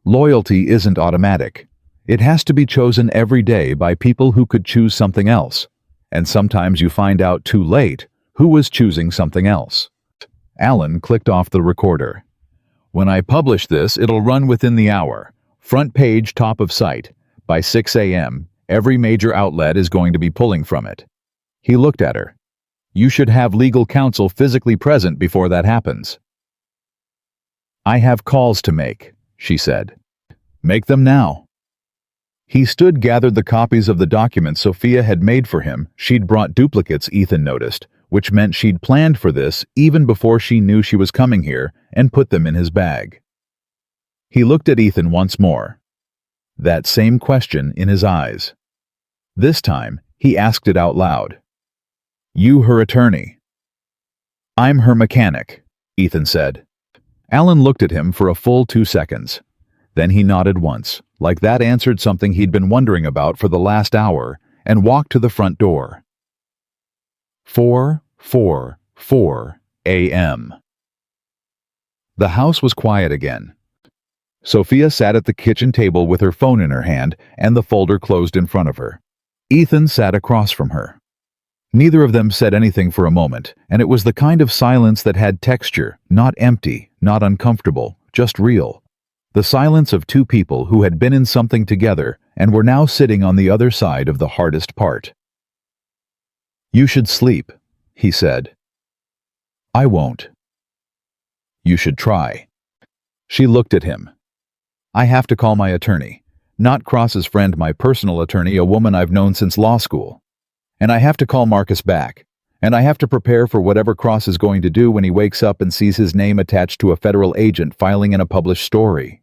Loyalty isn't automatic. It has to be chosen every day by people who could choose something else. And sometimes you find out too late who was choosing something else. Alan clicked off the recorder. When I publish this, it'll run within the hour. Front page, top of site. By 6 a.m., every major outlet is going to be pulling from it. He looked at her. You should have legal counsel physically present before that happens. I have calls to make, she said. Make them now. He stood, gathered the copies of the documents Sophia had made for him. She'd brought duplicates, Ethan noticed, which meant she'd planned for this even before she knew she was coming here, and put them in his bag. He looked at Ethan once more. That same question in his eyes. This time, he asked it out loud. You her attorney? I'm her mechanic, Ethan said. Alan looked at him for a full 2 seconds. Then he nodded once, like that answered something he'd been wondering about for the last hour, and walked to the front door. 4:44 a.m. The house was quiet again. Sophia sat at the kitchen table with her phone in her hand and the folder closed in front of her. Ethan sat across from her. Neither of them said anything for a moment, and it was the kind of silence that had texture, not empty, not uncomfortable, just real. The silence of two people who had been in something together and were now sitting on the other side of the hardest part. You should sleep, he said. I won't. You should try. She looked at him. I have to call my attorney. Not Cross's friend, my personal attorney, a woman I've known since law school. And I have to call Marcus back. And I have to prepare for whatever Cross is going to do when he wakes up and sees his name attached to a federal agent filing in a published story.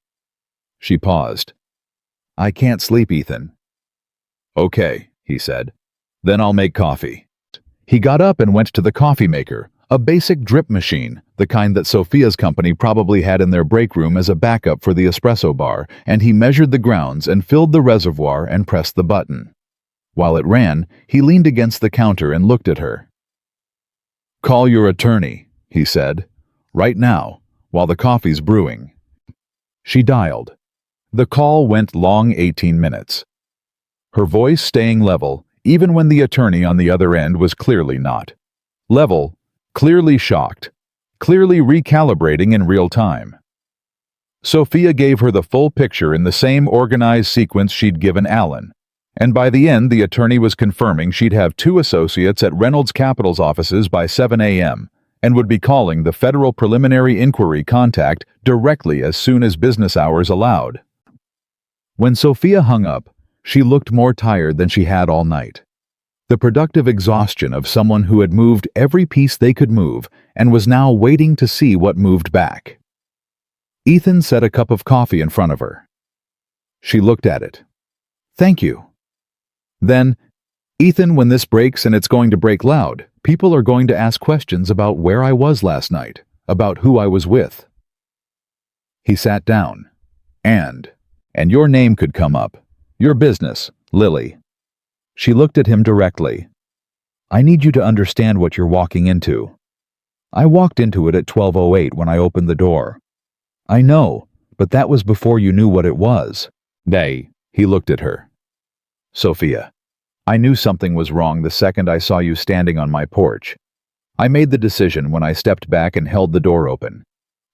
She paused. I can't sleep, Ethan. Okay, he said. Then I'll make coffee. He got up and went to the coffee maker, a basic drip machine, the kind that Sophia's company probably had in their break room as a backup for the espresso bar, and he measured the grounds and filled the reservoir and pressed the button. While it ran, he leaned against the counter and looked at her. Call your attorney, he said, right now, while the coffee's brewing. She dialed. The call went long 18 minutes. Her voice staying level, even when the attorney on the other end was clearly not. Level, clearly shocked, clearly recalibrating in real time. Sophia gave her the full picture in the same organized sequence she'd given Alan, and by the end the attorney was confirming she'd have 2 associates at Reynolds Capital's offices by 7 a.m. and would be calling the Federal Preliminary Inquiry contact directly as soon as business hours allowed. When Sophia hung up, she looked more tired than she had all night. The productive exhaustion of someone who had moved every piece they could move and was now waiting to see what moved back. Ethan set a cup of coffee in front of her. She looked at it. Thank you. Then, Ethan, when this breaks, and it's going to break loud, people are going to ask questions about where I was last night, about who I was with. He sat down. And your name could come up. Your business, Lily. She looked at him directly. I need you to understand what you're walking into. I walked into it at 12:08 when I opened the door. I know, but that was before you knew what it was. He looked at her. Sophia, I knew something was wrong the second I saw you standing on my porch. I made the decision when I stepped back and held the door open.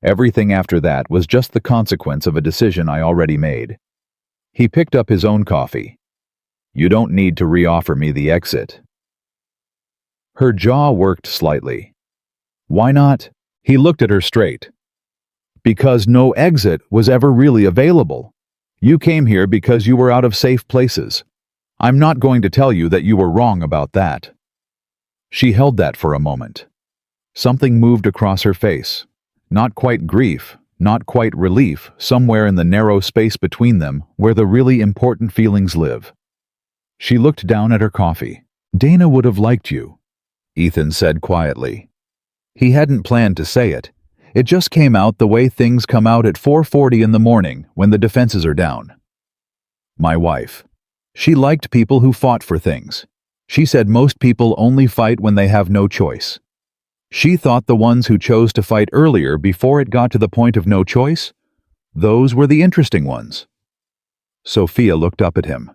Everything after that was just the consequence of a decision I already made. He picked up his own coffee. You don't need to reoffer me the exit. Her jaw worked slightly. Why not? He looked at her straight. Because no exit was ever really available. You came here because you were out of safe places. I'm not going to tell you that you were wrong about that. She held that for a moment. Something moved across her face. Not quite grief, not quite relief, somewhere in the narrow space between them where the really important feelings live. She looked down at her coffee. Dana would have liked you, Ethan said quietly. He hadn't planned to say it. It just came out the way things come out at 4:40 in the morning when the defenses are down. My wife. She liked people who fought for things. She said most people only fight when they have no choice. She thought the ones who chose to fight earlier before it got to the point of no choice, those were the interesting ones. Sophia looked up at him.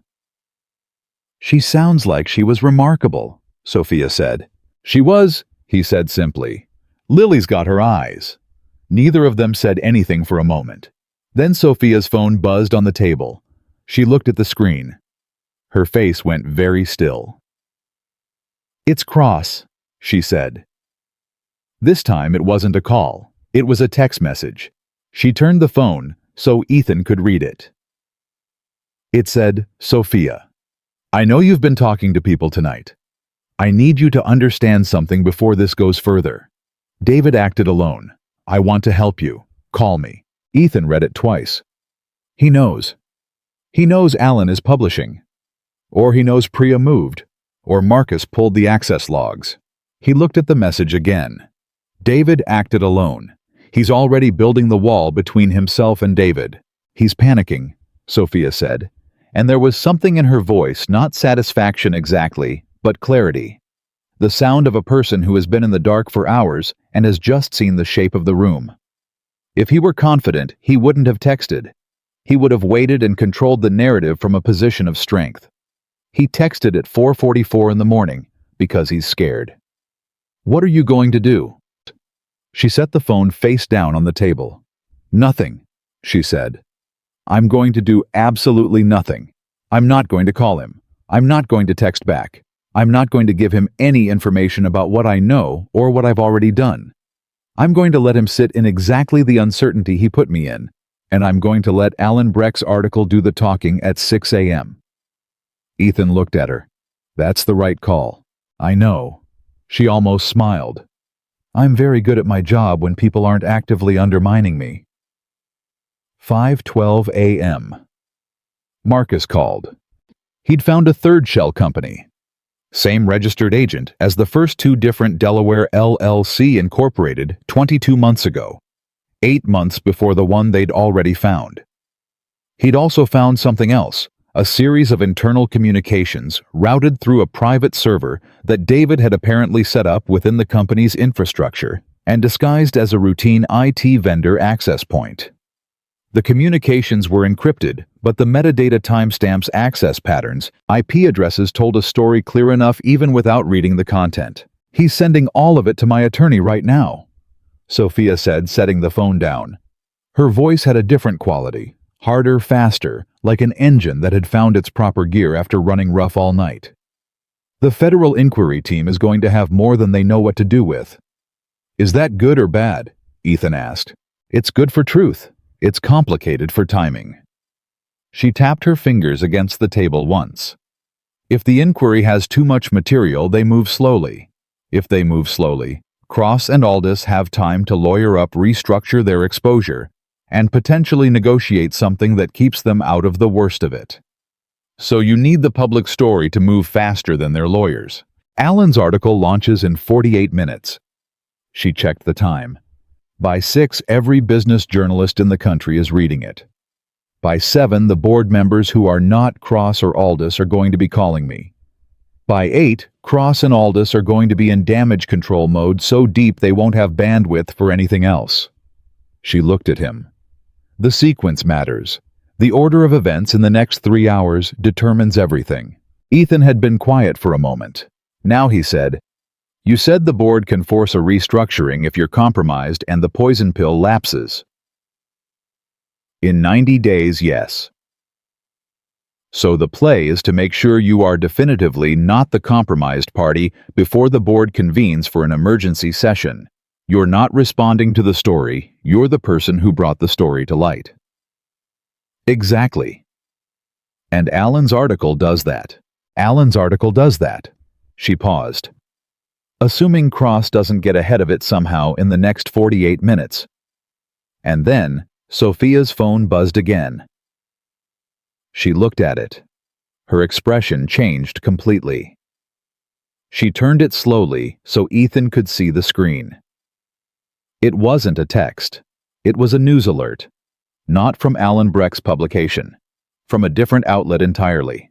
She sounds like she was remarkable, Sophia said. She was, he said simply. Lily's got her eyes. Neither of them said anything for a moment. Then Sophia's phone buzzed on the table. She looked at the screen. Her face went very still. It's Cross, she said. This time it wasn't a call. It was a text message. She turned the phone so Ethan could read it. It said, Sophia, I know you've been talking to people tonight. I need you to understand something before this goes further. David acted alone. I want to help you. Call me. Ethan read it twice. He knows. He knows Alan is publishing. Or he knows Priya moved. Or Marcus pulled the access logs. He looked at the message again. David acted alone. He's already building the wall between himself and David. He's panicking, Sophia said, and there was something in her voice, not satisfaction exactly, but clarity. The sound of a person who has been in the dark for hours and has just seen the shape of the room. If he were confident, he wouldn't have texted. He would have waited and controlled the narrative from a position of strength. He texted at 4:44 in the morning because he's scared. What are you going to do? She set the phone face down on the table. Nothing, she said. I'm going to do absolutely nothing. I'm not going to call him. I'm not going to text back. I'm not going to give him any information about what I know or what I've already done. I'm going to let him sit in exactly the uncertainty he put me in, and I'm going to let Alan Breck's article do the talking at 6 a.m. Ethan looked at her. That's the right call. I know. She almost smiled. I'm very good at my job when people aren't actively undermining me. 5:12 a.m. Marcus called. He'd found a third shell company. Same registered agent as the first two, different Delaware LLC incorporated 22 months ago, 8 months before the one they'd already found. He'd also found something else, a series of internal communications routed through a private server that David had apparently set up within the company's infrastructure and disguised as a routine IT vendor access point. The communications were encrypted, but the metadata timestamps, access patterns, IP addresses told a story clear enough even without reading the content. He's sending all of it to my attorney right now, Sophia said, setting the phone down. Her voice had a different quality, harder, faster, like an engine that had found its proper gear after running rough all night. The federal inquiry team is going to have more than they know what to do with. Is that good or bad? Ethan asked. It's good for truth. It's complicated for timing. She tapped her fingers against the table once. If the inquiry has too much material, they move slowly. If they move slowly, Cross and Aldous have time to lawyer up, restructure their exposure, and potentially negotiate something that keeps them out of the worst of it. So you need the public story to move faster than their lawyers. Alan's article launches in 48 minutes. She checked the time. By 6, every business journalist in the country is reading it. By 7, the board members who are not Cross or Aldous are going to be calling me. By 8, Cross and Aldous are going to be in damage control mode so deep they won't have bandwidth for anything else. She looked at him. The sequence matters. The order of events in the next 3 hours determines everything. Ethan had been quiet for a moment. Now he said, You said the board can force a restructuring if you're compromised and the poison pill lapses. In 90 days, yes. So the play is to make sure you are definitively not the compromised party before the board convenes for an emergency session. You're not responding to the story, you're the person who brought the story to light. Exactly. And Alan's article does that. Alan's article does that. She paused. Assuming Cross doesn't get ahead of it somehow in the next 48 minutes. And then, Sophia's phone buzzed again. She looked at it. Her expression changed completely. She turned it slowly so Ethan could see the screen. It wasn't a text. It was a news alert. Not from Alan Breck's publication. From a different outlet entirely.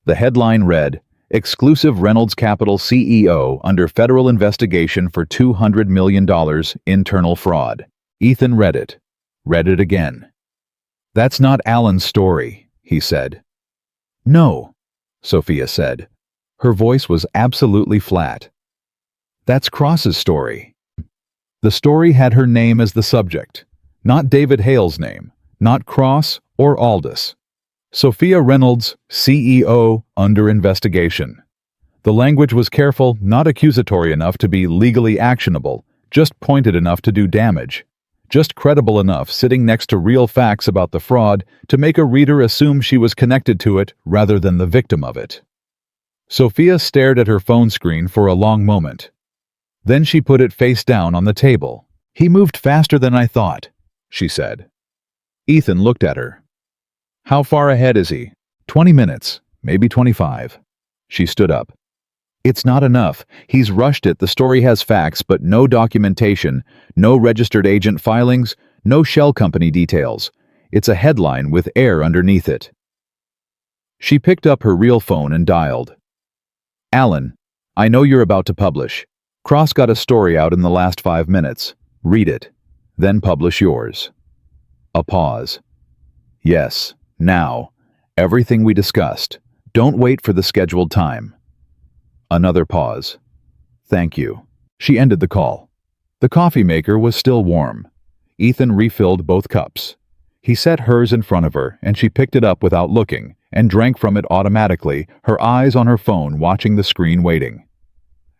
The headline read, Exclusive Reynolds Capital CEO under federal investigation for $200 million internal fraud. Ethan read it again. That's not Alan's story, he said. No, Sophia said. Her voice was absolutely flat. That's Cross's story. The story had her name as the subject, not David Hale's name, not Cross or Aldous. Sophia Reynolds, CEO, under investigation. The language was careful, not accusatory enough to be legally actionable, just pointed enough to do damage, just credible enough sitting next to real facts about the fraud to make a reader assume she was connected to it rather than the victim of it. Sophia stared at her phone screen for a long moment. Then she put it face down on the table. He moved faster than I thought, she said. Ethan looked at her. How far ahead is he? 20 minutes, maybe 25. She stood up. It's not enough. He's rushed it. The story has facts, but no documentation, no registered agent filings, no shell company details. It's a headline with air underneath it. She picked up her real phone and dialed. Alan, I know you're about to publish. Cross got a story out in the last 5 minutes. Read it. Then publish yours. A pause. Yes. Now, everything we discussed. Don't wait for the scheduled time. Another pause. Thank you. She ended the call. The coffee maker was still warm. Ethan refilled both cups. He set hers in front of her, and she picked it up without looking, and drank from it automatically, her eyes on her phone watching the screen waiting.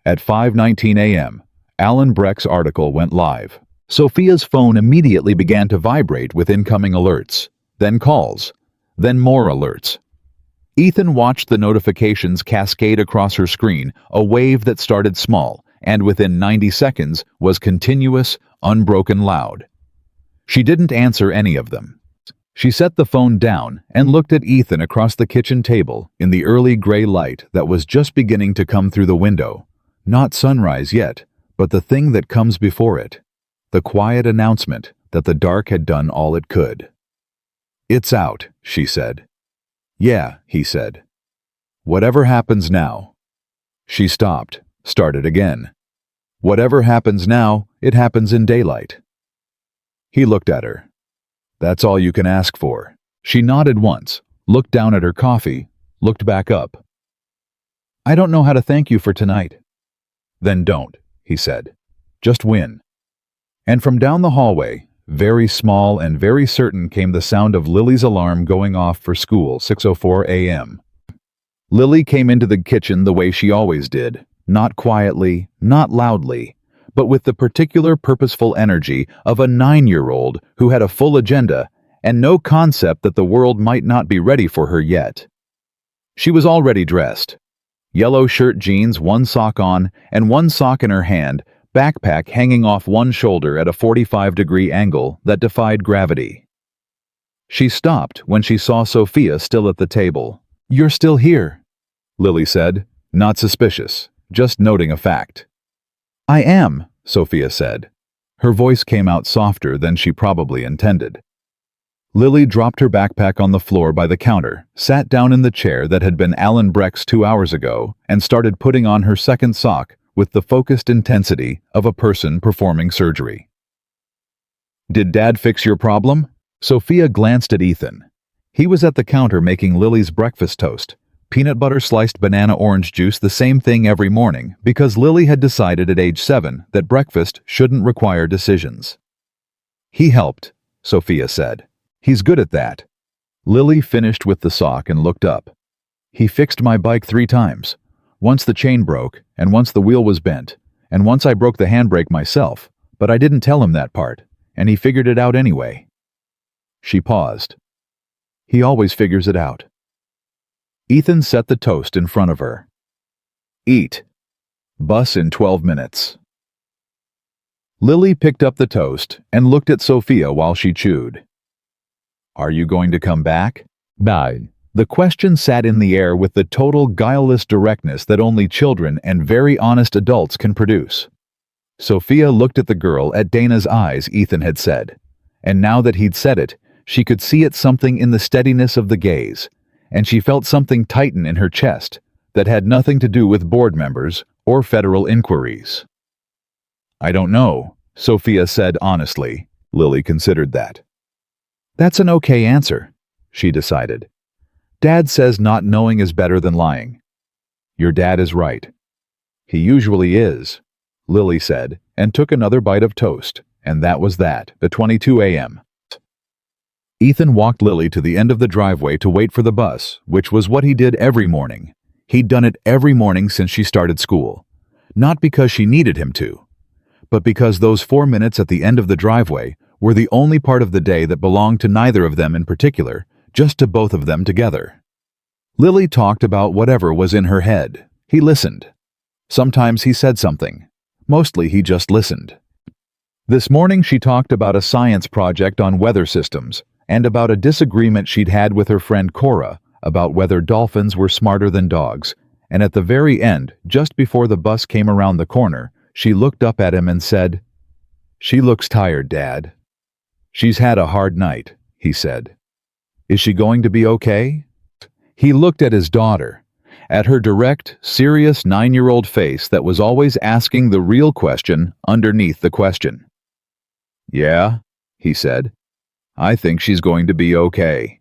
At 5:19 a.m., Alan Breck's article went live. Sophia's phone immediately began to vibrate with incoming alerts, then calls, then more alerts. Ethan watched the notifications cascade across her screen, a wave that started small and within 90 seconds was continuous, unbroken loud. She didn't answer any of them. She set the phone down and looked at Ethan across the kitchen table in the early gray light that was just beginning to come through the window. Not sunrise yet, but the thing that comes before it. The quiet announcement that the dark had done all it could. "It's out," she said. "Yeah," he said. "Whatever happens now." She stopped, started again. "Whatever happens now, it happens in daylight." He looked at her. "That's all you can ask for." She nodded once, looked down at her coffee, looked back up. "I don't know how to thank you for tonight." "Then don't," he said. "Just win." And from down the hallway, very small and very certain, came the sound of Lily's alarm going off for school, 6:04 a.m. Lily came into the kitchen the way she always did, not quietly, not loudly, but with the particular purposeful energy of a 9-year-old who had a full agenda and no concept that the world might not be ready for her yet. She was already dressed. Yellow shirt, jeans, one sock on, and one sock in her hand, backpack hanging off one shoulder at a 45-degree angle that defied gravity. She stopped when she saw Sophia still at the table. "You're still here," Lily said, not suspicious, just noting a fact. "I am," Sophia said. Her voice came out softer than she probably intended. Lily dropped her backpack on the floor by the counter, sat down in the chair that had been Alan Breck's 2 hours ago, and started putting on her second sock with the focused intensity of a person performing surgery. "Did Dad fix your problem?" Sophia glanced at Ethan. He was at the counter making Lily's breakfast toast, peanut butter sliced banana orange juice, the same thing every morning, because Lily had decided at age 7 that breakfast shouldn't require decisions. "He helped," Sophia said. "He's good at that." Lily finished with the sock and looked up. "He fixed my bike 3 times. Once the chain broke, and once the wheel was bent, and once I broke the handbrake myself, but I didn't tell him that part, and he figured it out anyway." She paused. "He always figures it out." Ethan set the toast in front of her. "Eat. Bus in 12 minutes. Lily picked up the toast and looked at Sophia while she chewed. "Are you going to come back?" "Bye." The question sat in the air with the total guileless directness that only children and very honest adults can produce. Sophia looked at the girl at Dana's eyes, Ethan had said. And now that he'd said it, she could see it, something in the steadiness of the gaze, and she felt something tighten in her chest that had nothing to do with board members or federal inquiries. "I don't know," Sophia said honestly. Lily considered that. "That's an okay answer," she decided. "Dad says not knowing is better than lying." "Your dad is right." "He usually is," Lily said, and took another bite of toast, and that was that, at 22 a.m. Ethan walked Lily to the end of the driveway to wait for the bus, which was what he did every morning. He'd done it every morning since she started school. Not because she needed him to, but because those 4 minutes at the end of the driveway were the only part of the day that belonged to neither of them in particular, just to both of them together. Lily talked about whatever was in her head. He listened. Sometimes he said something. Mostly he just listened. This morning she talked about a science project on weather systems and about a disagreement she'd had with her friend Cora about whether dolphins were smarter than dogs, and at the very end, just before the bus came around the corner, she looked up at him and said, "She looks tired, Dad." "She's had a hard night," he said. "Is she going to be okay?" He looked at his daughter, at her direct, serious 9-year-old face that was always asking the real question underneath the question. "Yeah," he said. "I think she's going to be okay."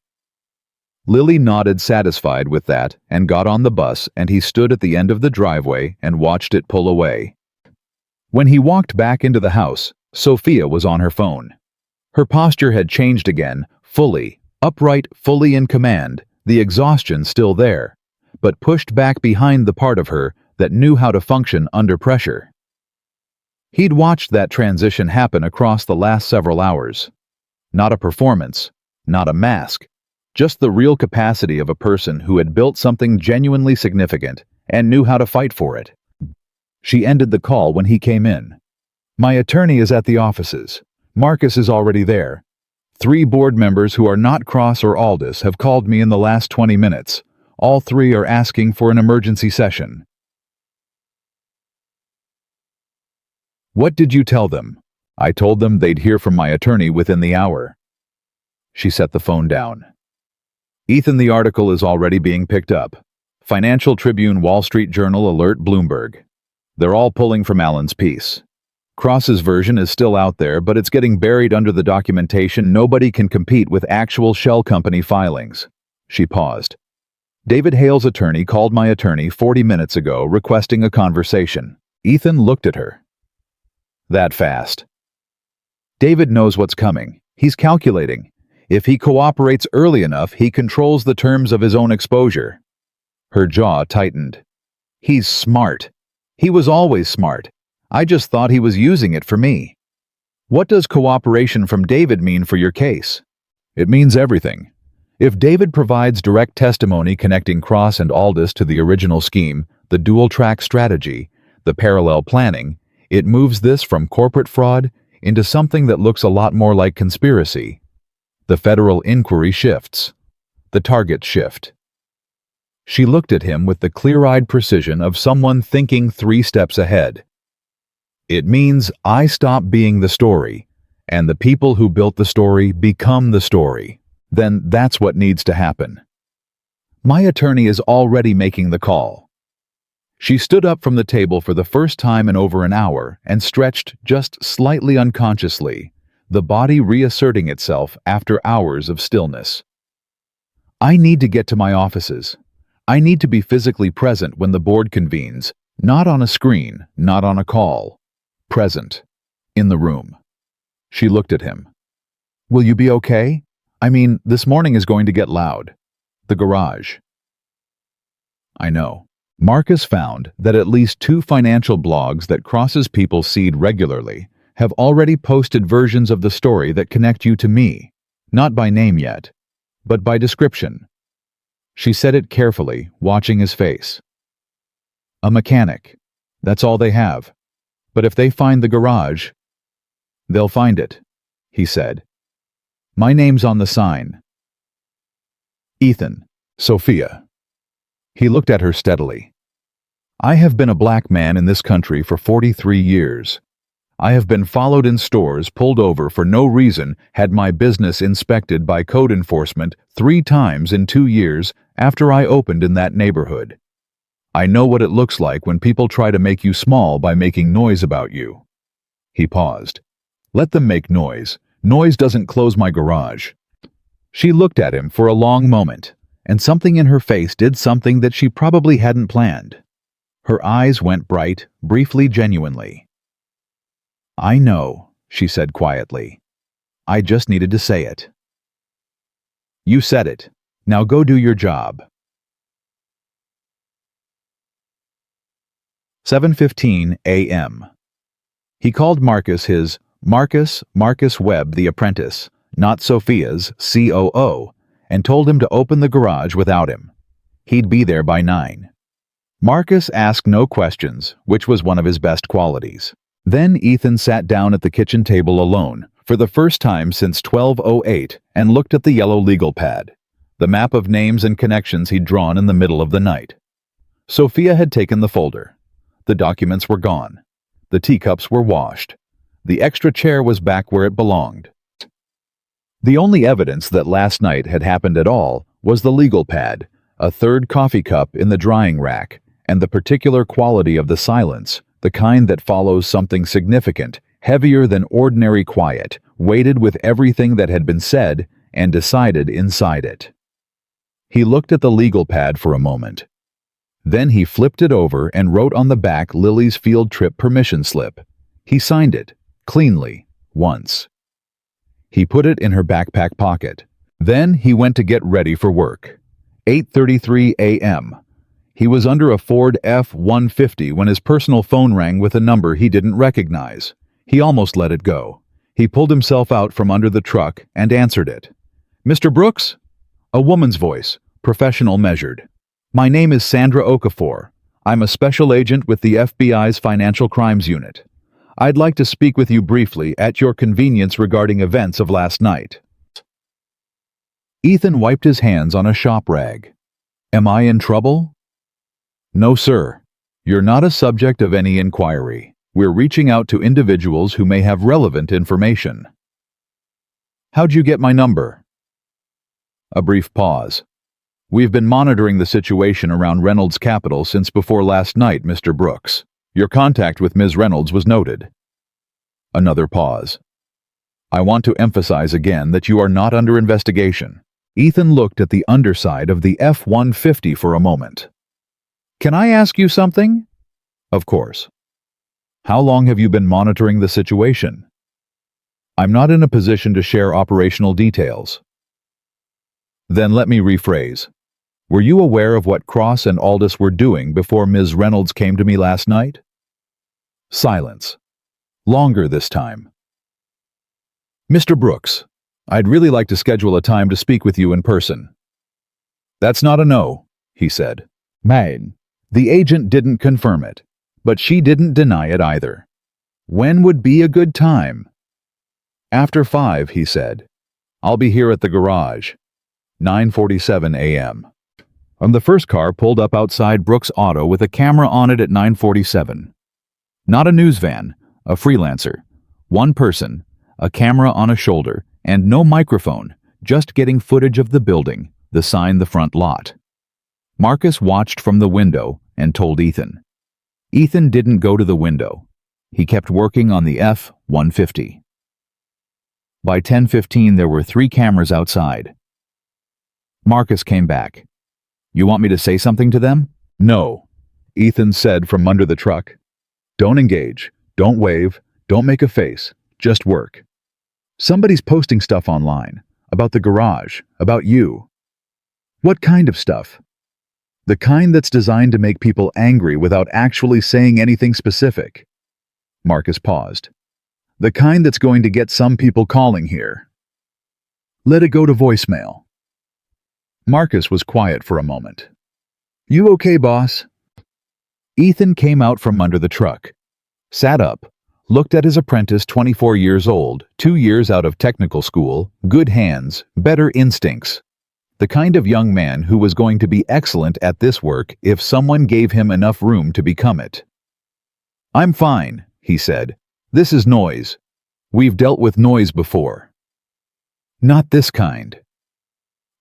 Lily nodded, satisfied with that, and got on the bus, and he stood at the end of the driveway and watched it pull away. When he walked back into the house, Sophia was on her phone. Her posture had changed again, fully, upright, fully in command, the exhaustion still there, but pushed back behind the part of her that knew how to function under pressure. He'd watched that transition happen across the last several hours. Not a performance, not a mask, just the real capacity of a person who had built something genuinely significant and knew how to fight for it. She ended the call when he came in. "My attorney is at the offices. Marcus is already there. 3 board members who are not Cross or Aldous have called me in the last 20 minutes. All 3 are asking for an emergency session." "What did you tell them?" "I told them they'd hear from my attorney within the hour." She set the phone down. "Ethan, the article is already being picked up. Financial Tribune, Wall Street Journal, Alert, Bloomberg. They're all pulling from Allen's piece. Cross's version is still out there, but it's getting buried under the documentation. Nobody can compete with actual shell company filings." She paused. "David Hale's attorney called my attorney 40 minutes ago requesting a conversation." Ethan looked at her. "That fast?" "David knows what's coming. He's calculating. If he cooperates early enough, he controls the terms of his own exposure." Her jaw tightened. "He's smart. He was always smart. I just thought he was using it for me." "What does cooperation from David mean for your case?" "It means everything. If David provides direct testimony connecting Cross and Aldous to the original scheme, the dual-track strategy, the parallel planning, it moves this from corporate fraud into something that looks a lot more like conspiracy. The federal inquiry shifts. The targets shift." She looked at him with the clear-eyed precision of someone thinking 3 steps ahead. "It means I stop being the story, and the people who built the story become the story. Then that's what needs to happen. My attorney is already making the call." She stood up from the table for the first time in over an hour and stretched just slightly unconsciously, the body reasserting itself after hours of stillness. "I need to get to my offices. I need to be physically present when the board convenes, not on a screen, not on a call. Present. In the room." She looked at him. "Will you be okay? I mean, this morning is going to get loud. The garage." "I know." Marcus found that at least 2 financial blogs that Cross's people seed regularly have already posted versions of the story that connect you to me, not by name yet, but by description. She said it carefully, watching his face. "A mechanic. That's all they have. But if they find the garage, they'll find it," he said. "My name's on the sign. Ethan, Sophia." He looked at her steadily. "I have been a black man in this country for 43 years. I have been followed in stores, pulled over for no reason, had my business inspected by code enforcement 3 times in 2 years after I opened in that neighborhood. I know what it looks like when people try to make you small by making noise about you." He paused. "Let them make noise. Noise doesn't close my garage." She looked at him for a long moment, and something in her face did something that she probably hadn't planned. Her eyes went bright, briefly genuinely. "I know," she said quietly. "I just needed to say it." "You said it. Now go do your job." 7:15 a.m. He called Marcus his Marcus Webb the apprentice, not Sophia's COO, and told him to open the garage without him. He'd be there by 9. Marcus asked no questions, which was one of his best qualities. Then Ethan sat down at the kitchen table alone, for the first time since 12:08, and looked at the yellow legal pad, the map of names and connections he'd drawn in the middle of the night. Sophia had taken the folder. The documents were gone. The teacups were washed. The extra chair was back where it belonged. The only evidence that last night had happened at all was the legal pad, a 3rd coffee cup in the drying rack, and the particular quality of the silence, the kind that follows something significant, heavier than ordinary quiet, weighted with everything that had been said and decided inside it. He looked at the legal pad for a moment. Then he flipped it over and wrote on the back Lily's field trip permission slip. He signed it, cleanly, once. He put it in her backpack pocket. Then he went to get ready for work. 8:33 a.m. He was under a Ford F-150 when his personal phone rang with a number he didn't recognize. He almost let it go. He pulled himself out from under the truck and answered it. "Mr. Brooks?" A woman's voice, professional measured. "My name is Sandra Okafor. I'm a special agent with the FBI's Financial Crimes Unit. I'd like to speak with you briefly at your convenience regarding events of last night." Ethan wiped his hands on a shop rag. "Am I in trouble?" "No, sir. You're not a subject of any inquiry. We're reaching out to individuals who may have relevant information." "How'd you get my number?" A brief pause. "We've been monitoring the situation around Reynolds Capital since before last night, Mr. Brooks. Your contact with Ms. Reynolds was noted." Another pause. "I want to emphasize again that you are not under investigation." Ethan looked at the underside of the F-150 for a moment. "Can I ask you something?" "Of course." "How long have you been monitoring the situation?" "I'm not in a position to share operational details." "Then let me rephrase. Were you aware of what Cross and Aldous were doing before Ms. Reynolds came to me last night?" Silence. Longer this time. "Mr. Brooks, I'd really like to schedule a time to speak with you in person." "That's not a no," he said. "Man." The agent didn't confirm it, but she didn't deny it either. "When would be a good time?" "After 5, he said. "I'll be here at the garage." 9:47 a.m. The first car pulled up outside Brooks' auto with a camera on it at 9:47. Not a news van, a freelancer. One person, a camera on a shoulder, and no microphone, just getting footage of the building, the sign, the front lot. Marcus watched from the window and told Ethan. Ethan didn't go to the window. He kept working on the F-150. By 10:15 there were 3 cameras outside. Marcus came back. "You want me to say something to them?" "No," Ethan said from under the truck. "Don't engage, don't wave, don't make a face, just work. Somebody's posting stuff online, about the garage, about you." "What kind of stuff?" "The kind that's designed to make people angry without actually saying anything specific." Marcus paused. "The kind that's going to get some people calling here." "Let it go to voicemail." Marcus was quiet for a moment. "You okay, boss?" Ethan came out from under the truck, sat up, looked at his apprentice, 24 years old, 2 years out of technical school, good hands, better instincts. The kind of young man who was going to be excellent at this work if someone gave him enough room to become it. "I'm fine," he said. "This is noise. We've dealt with noise before." "Not this kind."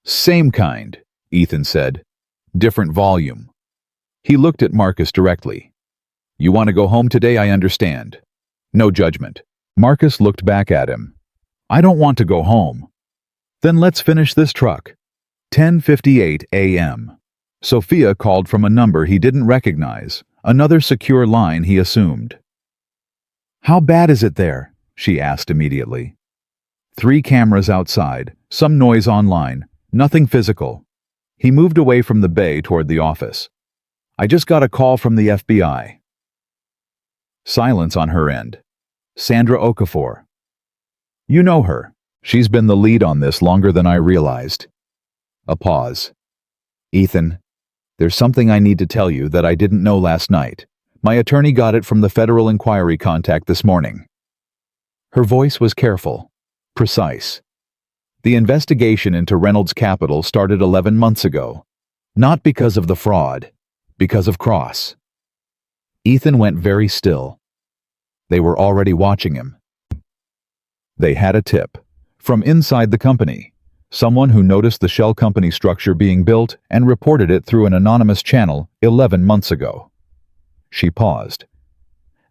"Same kind," Ethan said. "Different volume." He looked at Marcus directly. "You want to go home today, I understand. No judgment." Marcus looked back at him. "I don't want to go home." "Then let's finish this truck." 10:58 a.m. Sophia called from a number he didn't recognize, another secure line he assumed. "How bad is it there?" she asked immediately. 3 cameras outside, some noise online, nothing physical. He moved away from the bay toward the office. "I just got a call from the FBI." Silence on her end. Sandra Okafor. "You know her. She's been the lead on this longer than I realized." A pause. "Ethan, there's something I need to tell you that I didn't know last night. My attorney got it from the federal inquiry contact this morning." Her voice was careful, precise. The investigation into Reynolds Capital started 11 months ago. Not because of the fraud, because of Cross. Ethan went very still. They were already watching him. They had a tip from inside the company. Someone who noticed the shell company structure being built and reported it through an anonymous channel 11 months ago. She paused.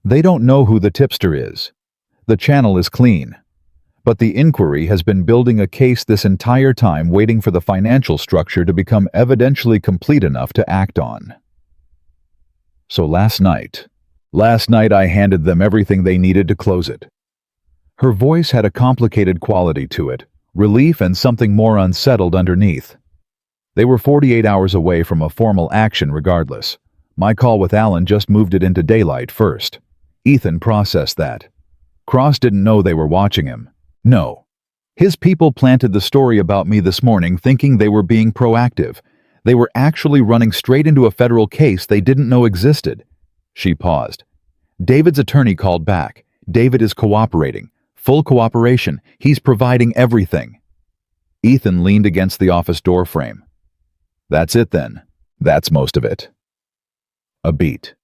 "They don't know who the tipster is. The channel is clean. But the inquiry has been building a case this entire time, waiting for the financial structure to become evidentially complete enough to act on. So last night I handed them everything they needed to close it." Her voice had a complicated quality to it, relief and something more unsettled underneath. They were 48 hours away from a formal action regardless. My call with Alan just moved it into daylight first. Ethan processed that. Cross didn't know they were watching him. No. His people planted the story about me this morning thinking they were being proactive. They were actually running straight into a federal case they didn't know existed. She paused. David's attorney called back. David is cooperating. Full cooperation. He's providing everything. Ethan leaned against the office door frame. That's it then. That's most of it. A beat.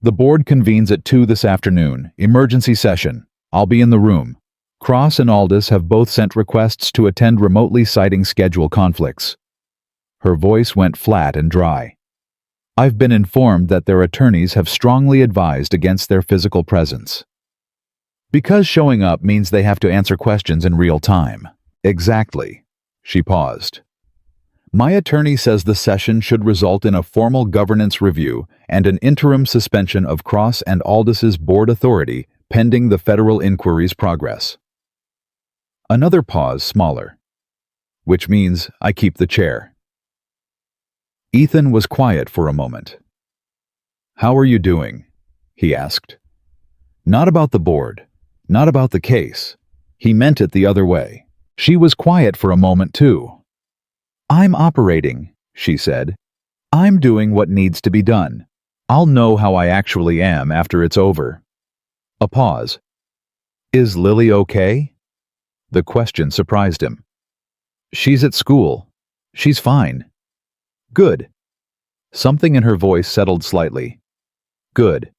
The board convenes at 2 this afternoon. Emergency session. I'll be in the room. Cross and Aldous have both sent requests to attend remotely, citing schedule conflicts. Her voice went flat and dry. I've been informed that their attorneys have strongly advised against their physical presence. Because showing up means they have to answer questions in real time. Exactly. She paused. My attorney says the session should result in a formal governance review and an interim suspension of Cross and Aldous's board authority pending the federal inquiry's progress. Another pause, smaller. Which means I keep the chair. Ethan was quiet for a moment. How are you doing? He asked. Not about the board. Not about the case. He meant it the other way. She was quiet for a moment, too. I'm operating, she said. I'm doing what needs to be done. I'll know how I actually am after it's over. A pause. Is Lily okay? The question surprised him. She's at school. She's fine. Good. Something in her voice settled slightly. Good.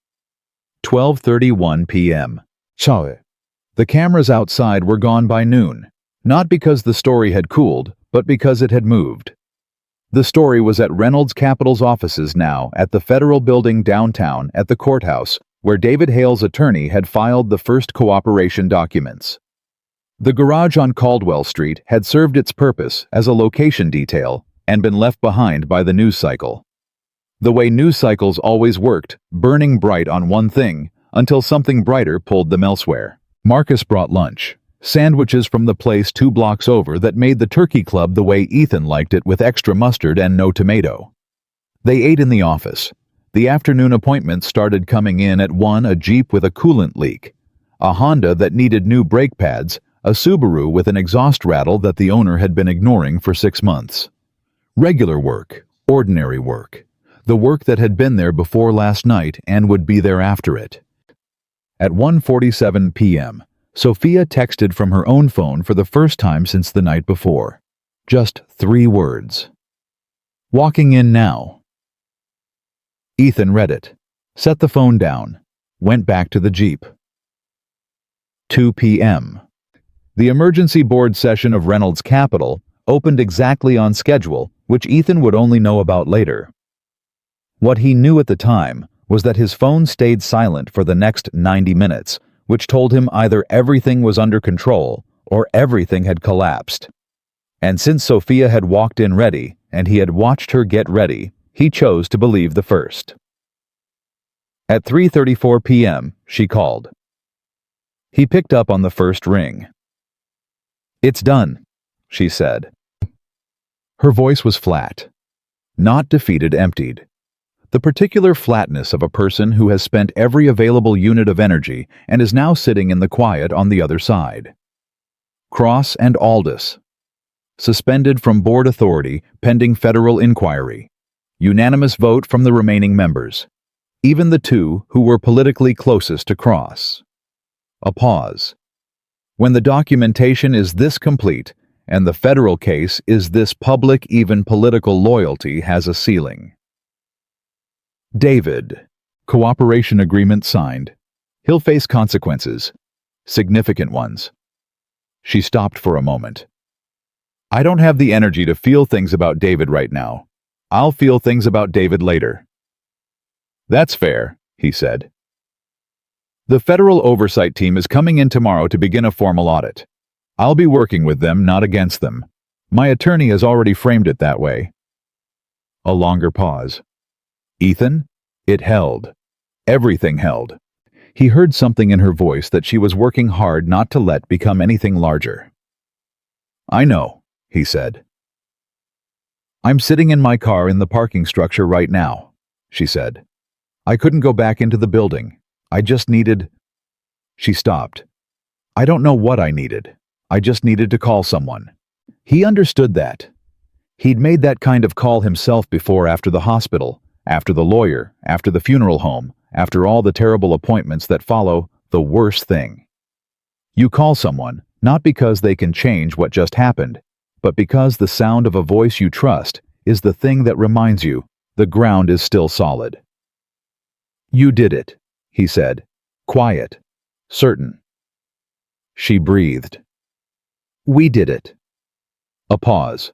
12:31 p.m. Ciao. The cameras outside were gone by noon, not because the story had cooled, but because it had moved. The story was at Reynolds Capital's offices now, at the federal building downtown at the courthouse, where David Hale's attorney had filed the first cooperation documents. The garage on Caldwell Street had served its purpose as a location detail and been left behind by the news cycle. The way news cycles always worked, burning bright on one thing until something brighter pulled them elsewhere. Marcus brought lunch, sandwiches from the place 2 blocks over that made the turkey club the way Ethan liked it, with extra mustard and no tomato. They ate in the office. The afternoon appointments started coming in at 1: a Jeep with a coolant leak, a Honda that needed new brake pads, a Subaru with an exhaust rattle that the owner had been ignoring for 6 months. Regular work, ordinary work, the work that had been there before last night and would be there after it. At 1:47 p.m., Sophia texted from her own phone for the first time since the night before. Just 3 words. Walking in now. Ethan read it, set the phone down, went back to the Jeep. 2 p.m. The emergency board session of Reynolds Capital opened exactly on schedule, which Ethan would only know about later. What he knew at the time was that his phone stayed silent for the next 90 minutes, which told him either everything was under control or everything had collapsed. And since Sophia had walked in ready and he had watched her get ready, he chose to believe the first. At 3:34 p.m., she called. He picked up on the first ring. It's done, she said. Her voice was flat, not defeated, emptied. The particular flatness of a person who has spent every available unit of energy and is now sitting in the quiet on the other side. Cross and Aldous. Suspended from board authority pending federal inquiry. Unanimous vote from the remaining members, even the 2 who were politically closest to Cross. A pause. When the documentation is this complete and the federal case is this public, even political loyalty has a ceiling. David. Cooperation agreement signed. He'll face consequences. Significant ones. She stopped for a moment. I don't have the energy to feel things about David right now. I'll feel things about David later. That's fair, he said. The federal oversight team is coming in tomorrow to begin a formal audit. I'll be working with them, not against them. My attorney has already framed it that way. A longer pause. Ethan? It held. Everything held. He heard something in her voice that she was working hard not to let become anything larger. I know, he said. I'm sitting in my car in the parking structure right now, she said. I couldn't go back into the building. I just needed... She stopped. I don't know what I needed. I just needed to call someone. He understood that. He'd made that kind of call himself before, after the hospital, after the lawyer, after the funeral home, after all the terrible appointments that follow the worst thing. You call someone, not because they can change what just happened, but because the sound of a voice you trust is the thing that reminds you the ground is still solid. You did it, he said, quiet, certain. She breathed. We did it. A pause.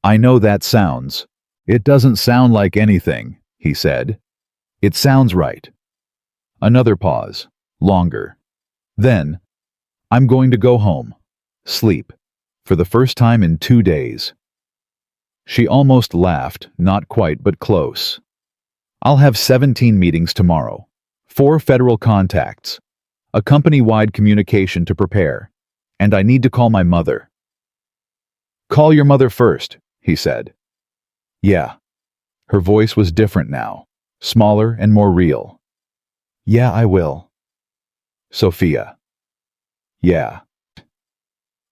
I know that sounds. It doesn't sound like anything, he said. It sounds right. Another pause, longer. Then, I'm going to go home, sleep, for the first time in 2 days. She almost laughed, not quite but close. I'll have 17 meetings tomorrow, 4 federal contacts, a company-wide communication to prepare, and I need to call my mother. Call your mother first, he said. Yeah. Her voice was different now, smaller and more real. Yeah, I will. Sophia. Yeah.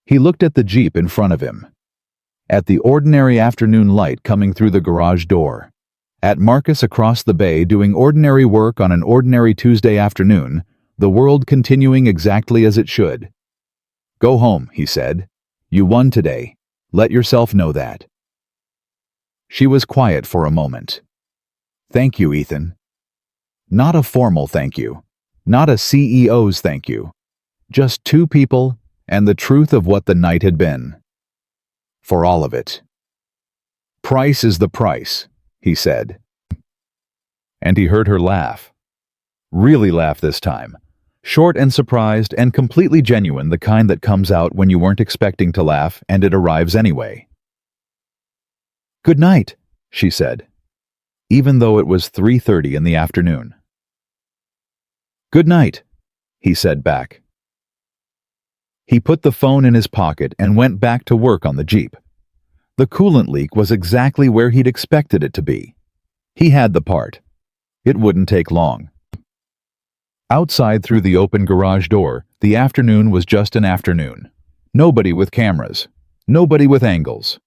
He looked at the Jeep in front of him, at the ordinary afternoon light coming through the garage door, at Marcus across the bay doing ordinary work on an ordinary Tuesday afternoon, the world continuing exactly as it should. Go home, he said. You won today. Let yourself know that. She was quiet for a moment. Thank you, Ethan. Not a formal thank you. Not a CEO's thank you. Just 2 people and the truth of what the night had been. For all of it. Price is the price, he said. And he heard her laugh. Really laugh this time. Short and surprised and completely genuine, the kind that comes out when you weren't expecting to laugh and it arrives anyway. Good night, she said, even though it was 3:30 in the afternoon. Good night, he said back. He put the phone in his pocket and went back to work on the Jeep. The coolant leak was exactly where he'd expected it to be. He had the part. It wouldn't take long. Outside through the open garage door, the afternoon was just an afternoon. Nobody with cameras. Nobody with angles.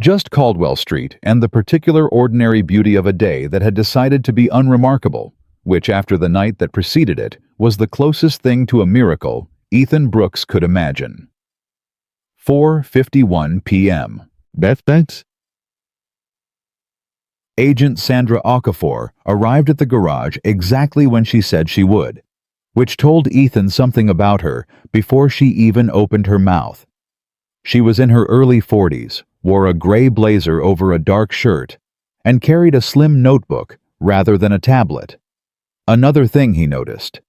Just Caldwell Street and the particular ordinary beauty of a day that had decided to be unremarkable, which after the night that preceded it was the closest thing to a miracle Ethan Brooks could imagine. 4:51 p.m. That's Agent Sandra Okafor arrived at the garage exactly when she said she would, which told Ethan something about her before she even opened her mouth. She was in her early 40s, wore a gray blazer over a dark shirt, and carried a slim notebook rather than a tablet. Another thing he noticed.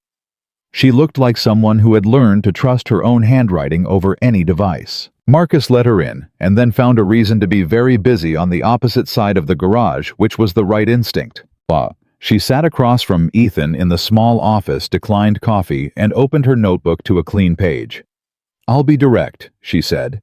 She looked like someone who had learned to trust her own handwriting over any device. Marcus let her in and then found a reason to be very busy on the opposite side of the garage, which was the right instinct. She sat across from Ethan in the small office, declined coffee, and opened her notebook to a clean page. I'll be direct, she said.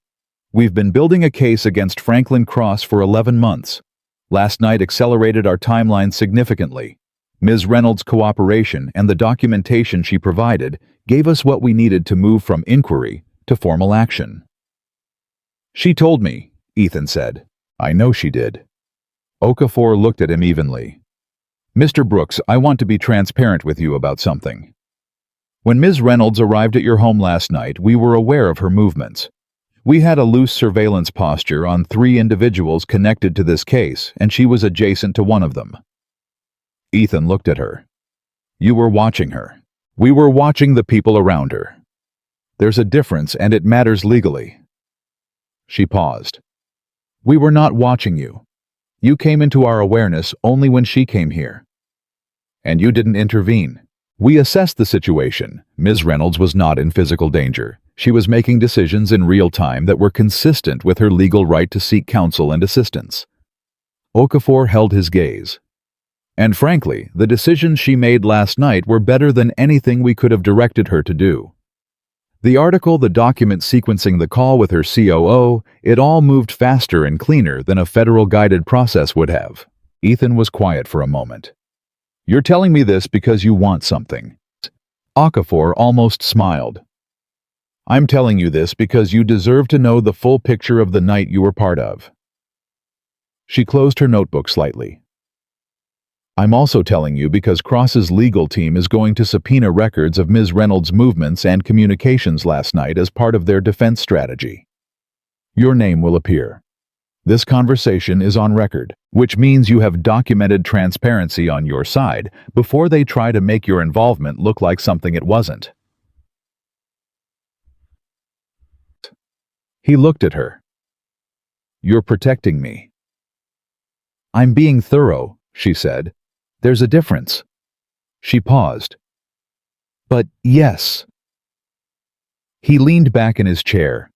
We've been building a case against Franklin Cross for 11 months. Last night accelerated our timeline significantly. Ms. Reynolds' cooperation and the documentation she provided gave us what we needed to move from inquiry to formal action. She told me, Ethan said. I know she did. Okafor looked at him evenly. Mr. Brooks, I want to be transparent with you about something. When Ms. Reynolds arrived at your home last night, we were aware of her movements. We had a loose surveillance posture on 3 individuals connected to this case, and she was adjacent to one of them. Ethan looked at her. You were watching her. We were watching the people around her. There's a difference, and it matters legally. She paused. We were not watching you. You came into our awareness only when she came here. And you didn't intervene. We assessed the situation. Ms. Reynolds was not in physical danger. She was making decisions in real time that were consistent with her legal right to seek counsel and assistance. Okafor held his gaze. And frankly, the decisions she made last night were better than anything we could have directed her to do. The article, the document sequencing the call with her COO, it all moved faster and cleaner than a federal guided process would have. Ethan was quiet for a moment. "You're telling me this because you want something." Okafor almost smiled. "I'm telling you this because you deserve to know the full picture of the night you were part of." She closed her notebook slightly. "I'm also telling you because Cross's legal team is going to subpoena records of Ms. Reynolds' movements and communications last night as part of their defense strategy. Your name will appear. This conversation is on record, which means you have documented transparency on your side before they try to make your involvement look like something it wasn't." He looked at her. "You're protecting me." "I'm being thorough," she said. "There's a difference." She paused. "But yes." He leaned back in his chair.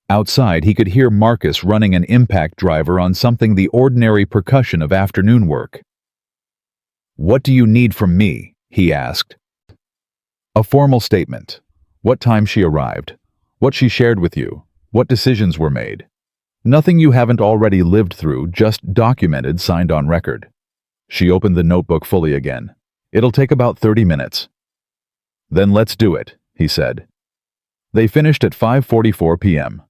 Outside, he could hear Marcus running an impact driver on something the ordinary percussion of afternoon work. "What do you need from me?" he asked. "A formal statement. What time she arrived. What she shared with you. What decisions were made. Nothing you haven't already lived through, just documented, signed on record." She opened the notebook fully again. "It'll take about 30 minutes. "Then let's do it," he said. They finished at 5:44 p.m.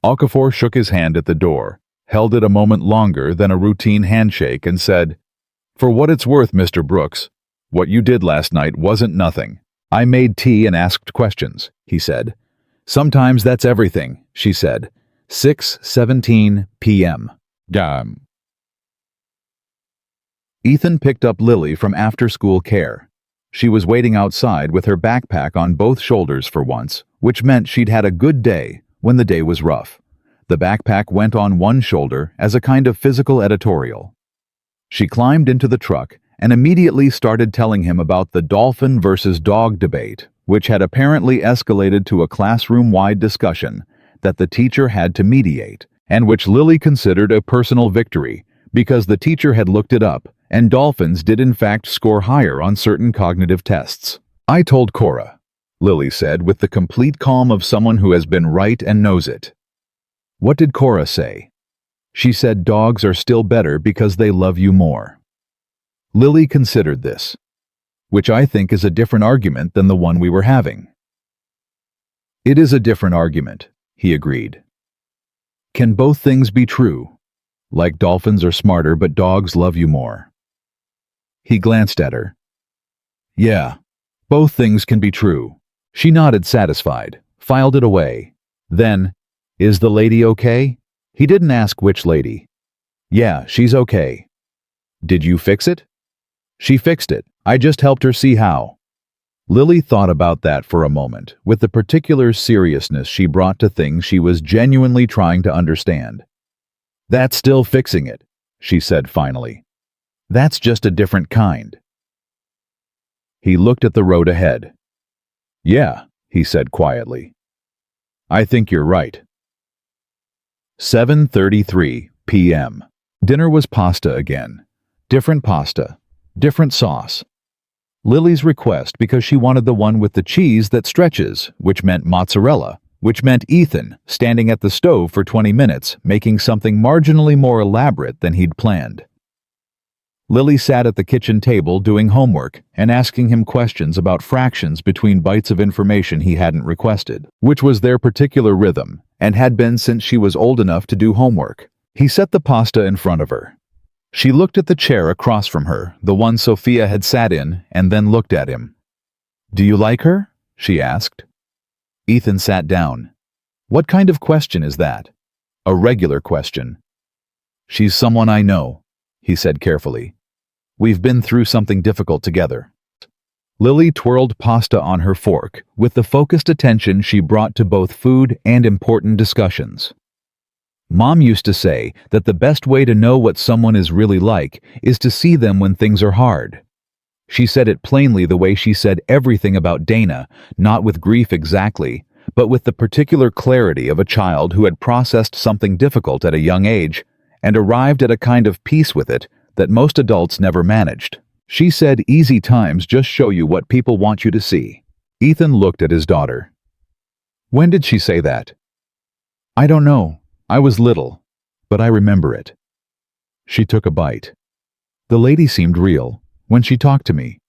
Okafor shook his hand at the door, held it a moment longer than a routine handshake, and said, "For what it's worth, Mr. Brooks, what you did last night wasn't nothing. I made tea and asked questions," he said. "Sometimes that's everything," she said. 6:17 p.m. Damn. Ethan picked up Lily from after-school care. She was waiting outside with her backpack on both shoulders for once, which meant she'd had a good day when the day was rough. The backpack went on one shoulder as a kind of physical editorial. She climbed into the truck and immediately started telling him about the dolphin versus dog debate, which had apparently escalated to a classroom-wide discussion that the teacher had to mediate, and which Lily considered a personal victory because the teacher had looked it up, and dolphins did in fact score higher on certain cognitive tests. "I told Cora," Lily said with the complete calm of someone who has been right and knows it. "What did Cora say?" "She said dogs are still better because they love you more." Lily considered this, which I think is a different argument than the one we were having. "It is a different argument," he agreed. "Can both things be true? Like dolphins are smarter but dogs love you more?" He glanced at her. "Yeah, both things can be true." She nodded satisfied, filed it away. Then, "Is the lady okay?" He didn't ask which lady. "Yeah, she's okay." "Did you fix it?" "She fixed it. I just helped her see how." Lily thought about that for a moment, with the particular seriousness she brought to things she was genuinely trying to understand. "That's still fixing it," she said finally. "That's just a different kind." He looked at the road ahead. "Yeah," he said quietly. "I think you're right." 7:33 p.m. Dinner was pasta again. Different pasta, different sauce. Lily's request because she wanted the one with the cheese that stretches, which meant mozzarella, which meant Ethan standing at the stove for 20 minutes, making something marginally more elaborate than he'd planned. Lily sat at the kitchen table doing homework and asking him questions about fractions between bites of information he hadn't requested, which was their particular rhythm, and had been since she was old enough to do homework. He set the pasta in front of her. She looked at the chair across from her, the one Sophia had sat in, and then looked at him. "Do you like her?" she asked. Ethan sat down. "What kind of question is that?" "A regular question." "She's someone I know," he said carefully. "We've been through something difficult together." Lily twirled pasta on her fork with the focused attention she brought to both food and important discussions. "Mom used to say that the best way to know what someone is really like is to see them when things are hard." She said it plainly the way she said everything about Dana, not with grief exactly, but with the particular clarity of a child who had processed something difficult at a young age and arrived at a kind of peace with it that most adults never managed. She said easy times just show you what people want you to see. Ethan looked at his daughter. When did she say that? I don't know. I was little, but I remember it. She took a bite. The lady seemed real when she talked to me,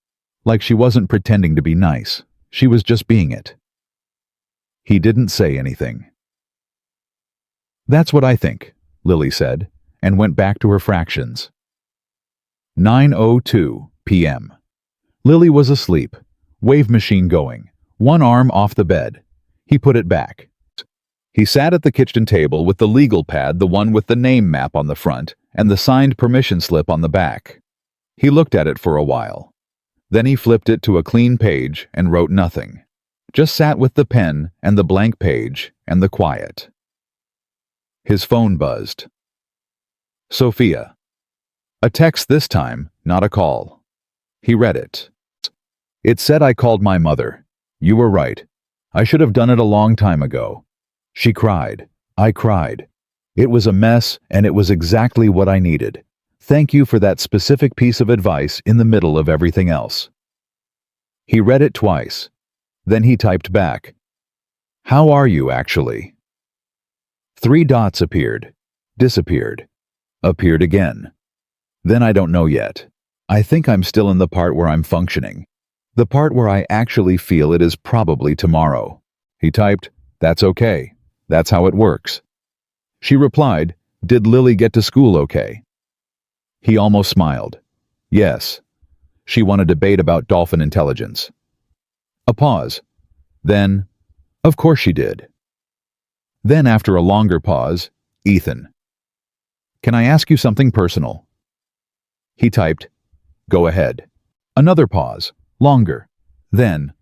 like she wasn't pretending to be nice. She was just being it. He didn't say anything. That's what I think, Lily said, and went back to her fractions. 9:02 p.m. Lily was asleep, wave machine going, one arm off the bed. He put it back. He sat at the kitchen table with the legal pad, the one with the name map on the front and the signed permission slip on the back. He looked at it for a while. Then he flipped it to a clean page and wrote nothing. Just sat with the pen and the blank page and the quiet. His phone buzzed. Sophia. A text this time, not a call. He read it. It said, I called my mother. You were right. I should have done it a long time ago. She cried. I cried. It was a mess, and it was exactly what I needed. Thank you for that specific piece of advice in the middle of everything else. He read it twice. Then he typed back. How are you, actually? 3 dots appeared, disappeared, appeared again. Then I don't know yet. I think I'm still in the part where I'm functioning. The part where I actually feel it is probably tomorrow. He typed, that's okay. That's how it works. She replied, did Lily get to school okay? He almost smiled. Yes. She won a debate about dolphin intelligence. A pause. Then, of course she did. Then after a longer pause, Ethan. Can I ask you something personal? He typed, go ahead. Another pause, longer. Then,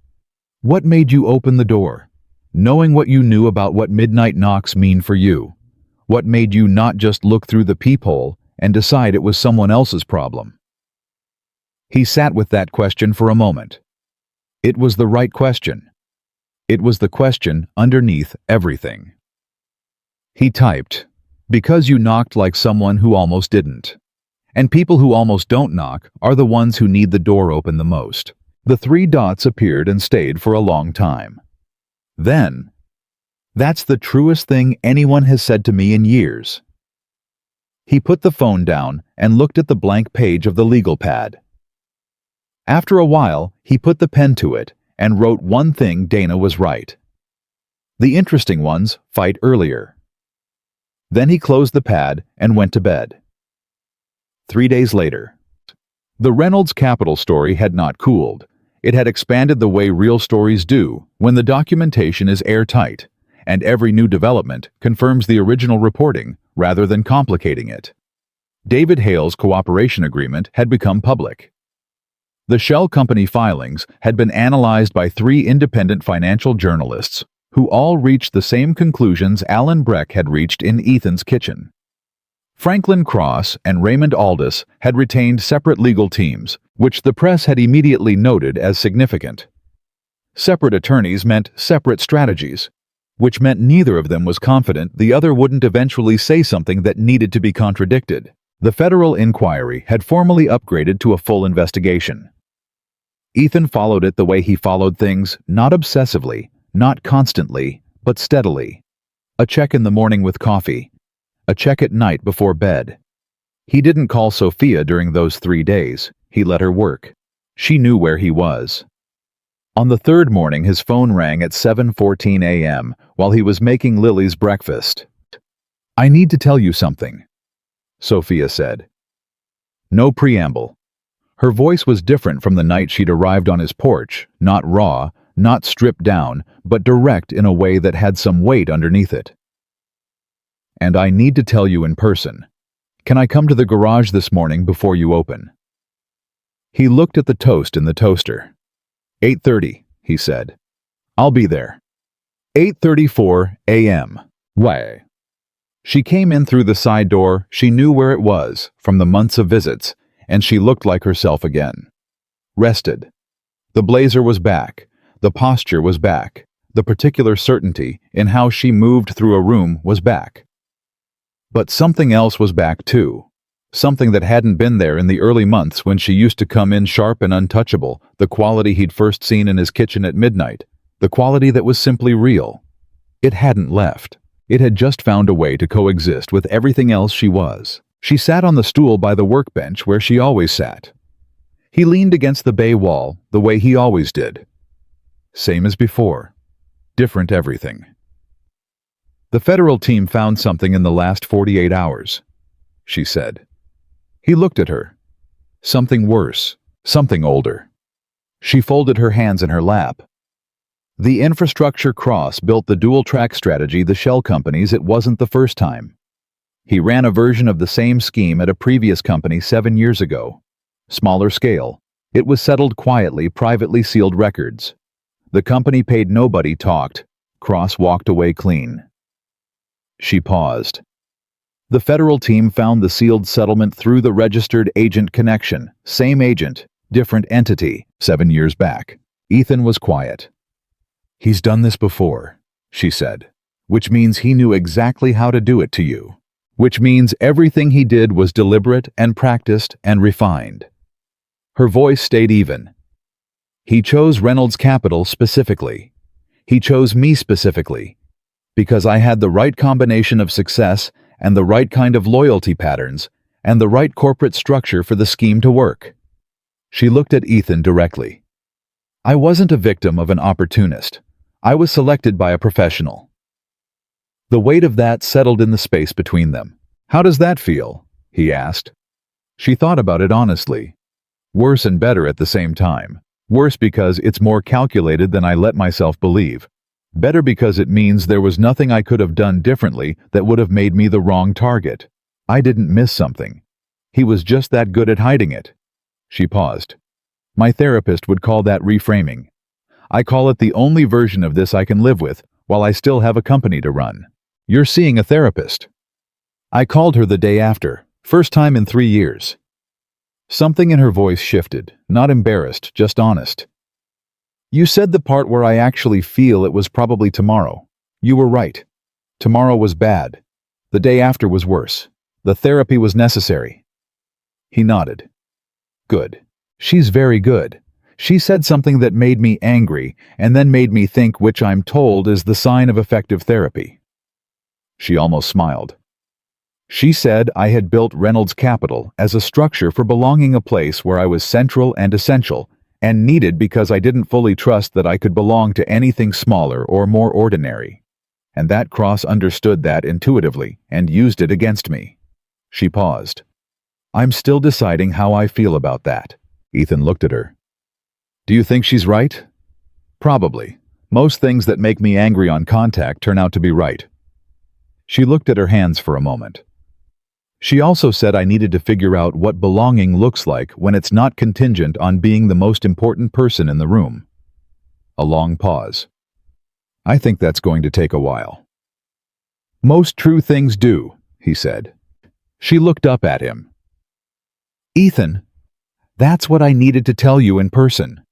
what made you open the door? Knowing what you knew about what midnight knocks mean for you. What made you not just look through the peephole and decide it was someone else's problem? He sat with that question for a moment. It was the right question. It was the question underneath everything. He typed, because you knocked like someone who almost didn't. And people who almost don't knock are the ones who need the door open the most. The 3 dots appeared and stayed for a long time. Then, that's the truest thing anyone has said to me in years. He put the phone down and looked at the blank page of the legal pad. After a while, he put the pen to it and wrote one thing. Dana was right. The interesting ones fight earlier. Then he closed the pad and went to bed. 3 days later. The Reynolds Capital story had not cooled. It had expanded the way real stories do when the documentation is airtight, and every new development confirms the original reporting rather than complicating it. David Hale's cooperation agreement had become public. The Shell Company filings had been analyzed by 3 independent financial journalists who all reached the same conclusions Alan Breck had reached in Ethan's kitchen. Franklin Cross and Raymond Aldis had retained separate legal teams, which the press had immediately noted as significant. Separate attorneys meant separate strategies, which meant neither of them was confident the other wouldn't eventually say something that needed to be contradicted. The federal inquiry had formally upgraded to a full investigation. Ethan followed it the way he followed things, not obsessively, not constantly, but steadily. A check in the morning with coffee. A check at night before bed. He didn't call Sophia during those 3 days. He let her work. She knew where he was. On the 3rd morning, his phone rang at 7:14 a.m. while he was making Lily's breakfast. I need to tell you something, Sophia said. No preamble. Her voice was different from the night she'd arrived on his porch, not raw, not stripped down, but direct in a way that had some weight underneath it. And I need to tell you in person. Can I come to the garage this morning before you open? He looked at the toast in the toaster. 8:30, he said. I'll be there. 8:34 a.m. Why? She came in through the side door. She knew where it was from the months of visits, and she looked like herself again. Rested. The blazer was back. The posture was back. The particular certainty in how she moved through a room was back. But something else was back too. Something that hadn't been there in the early months when she used to come in sharp and untouchable, the quality he'd first seen in his kitchen at midnight, the quality that was simply real. It hadn't left. It had just found a way to coexist with everything else she was. She sat on the stool by the workbench where she always sat. He leaned against the bay wall the way he always did. Same as before. Different everything. The federal team found something in the last 48 hours, she said. He looked at her. Something worse, something older. She folded her hands in her lap. The infrastructure cross built the dual-track strategy the shell companies. It wasn't the first time. He ran a version of the same scheme at a previous company 7 years ago. Smaller scale. It was settled quietly, privately sealed records. The company paid, nobody talked. Cross walked away clean. She paused. The federal team found the sealed settlement through the registered agent connection. Same agent, different entity, 7 years back. Ethan was quiet. He's done this before, she said, which means he knew exactly how to do it to you. Which means everything he did was deliberate and practiced and refined. Her voice stayed even. He chose Reynolds Capital specifically. He chose me specifically. Because I had the right combination of success and the right kind of loyalty patterns and the right corporate structure for the scheme to work. She looked at Ethan directly. I wasn't a victim of an opportunist. I was selected by a professional. The weight of that settled in the space between them. How does that feel? He asked. She thought about it honestly. Worse and better at the same time. Worse because it's more calculated than I let myself believe. Better because it means there was nothing I could have done differently that would have made me the wrong target. I didn't miss something. He was just that good at hiding it. She paused. My therapist would call that reframing. I call it the only version of this I can live with while I still have a company to run. You're seeing a therapist. I called her the day after, first time in 3 years. Something in her voice shifted, not embarrassed, just honest. You said the part where I actually feel it was probably tomorrow. You were right. Tomorrow was bad. The day after was worse. The therapy was necessary. He nodded. Good. She's very good. She said something that made me angry and then made me think, which I'm told is the sign of effective therapy. She almost smiled. She said I had built Reynolds Capital as a structure for belonging, a place where I was central and essential and needed because I didn't fully trust that I could belong to anything smaller or more ordinary. And that cross understood that intuitively and used it against me. She paused. I'm still deciding how I feel about that. Ethan looked at her. Do you think she's right? Probably. Most things that make me angry on contact turn out to be right. She looked at her hands for a moment. She also said I needed to figure out what belonging looks like when it's not contingent on being the most important person in the room. A long pause. I think that's going to take a while. Most true things do, he said. She looked up at him. Ethan, that's what I needed to tell you in person.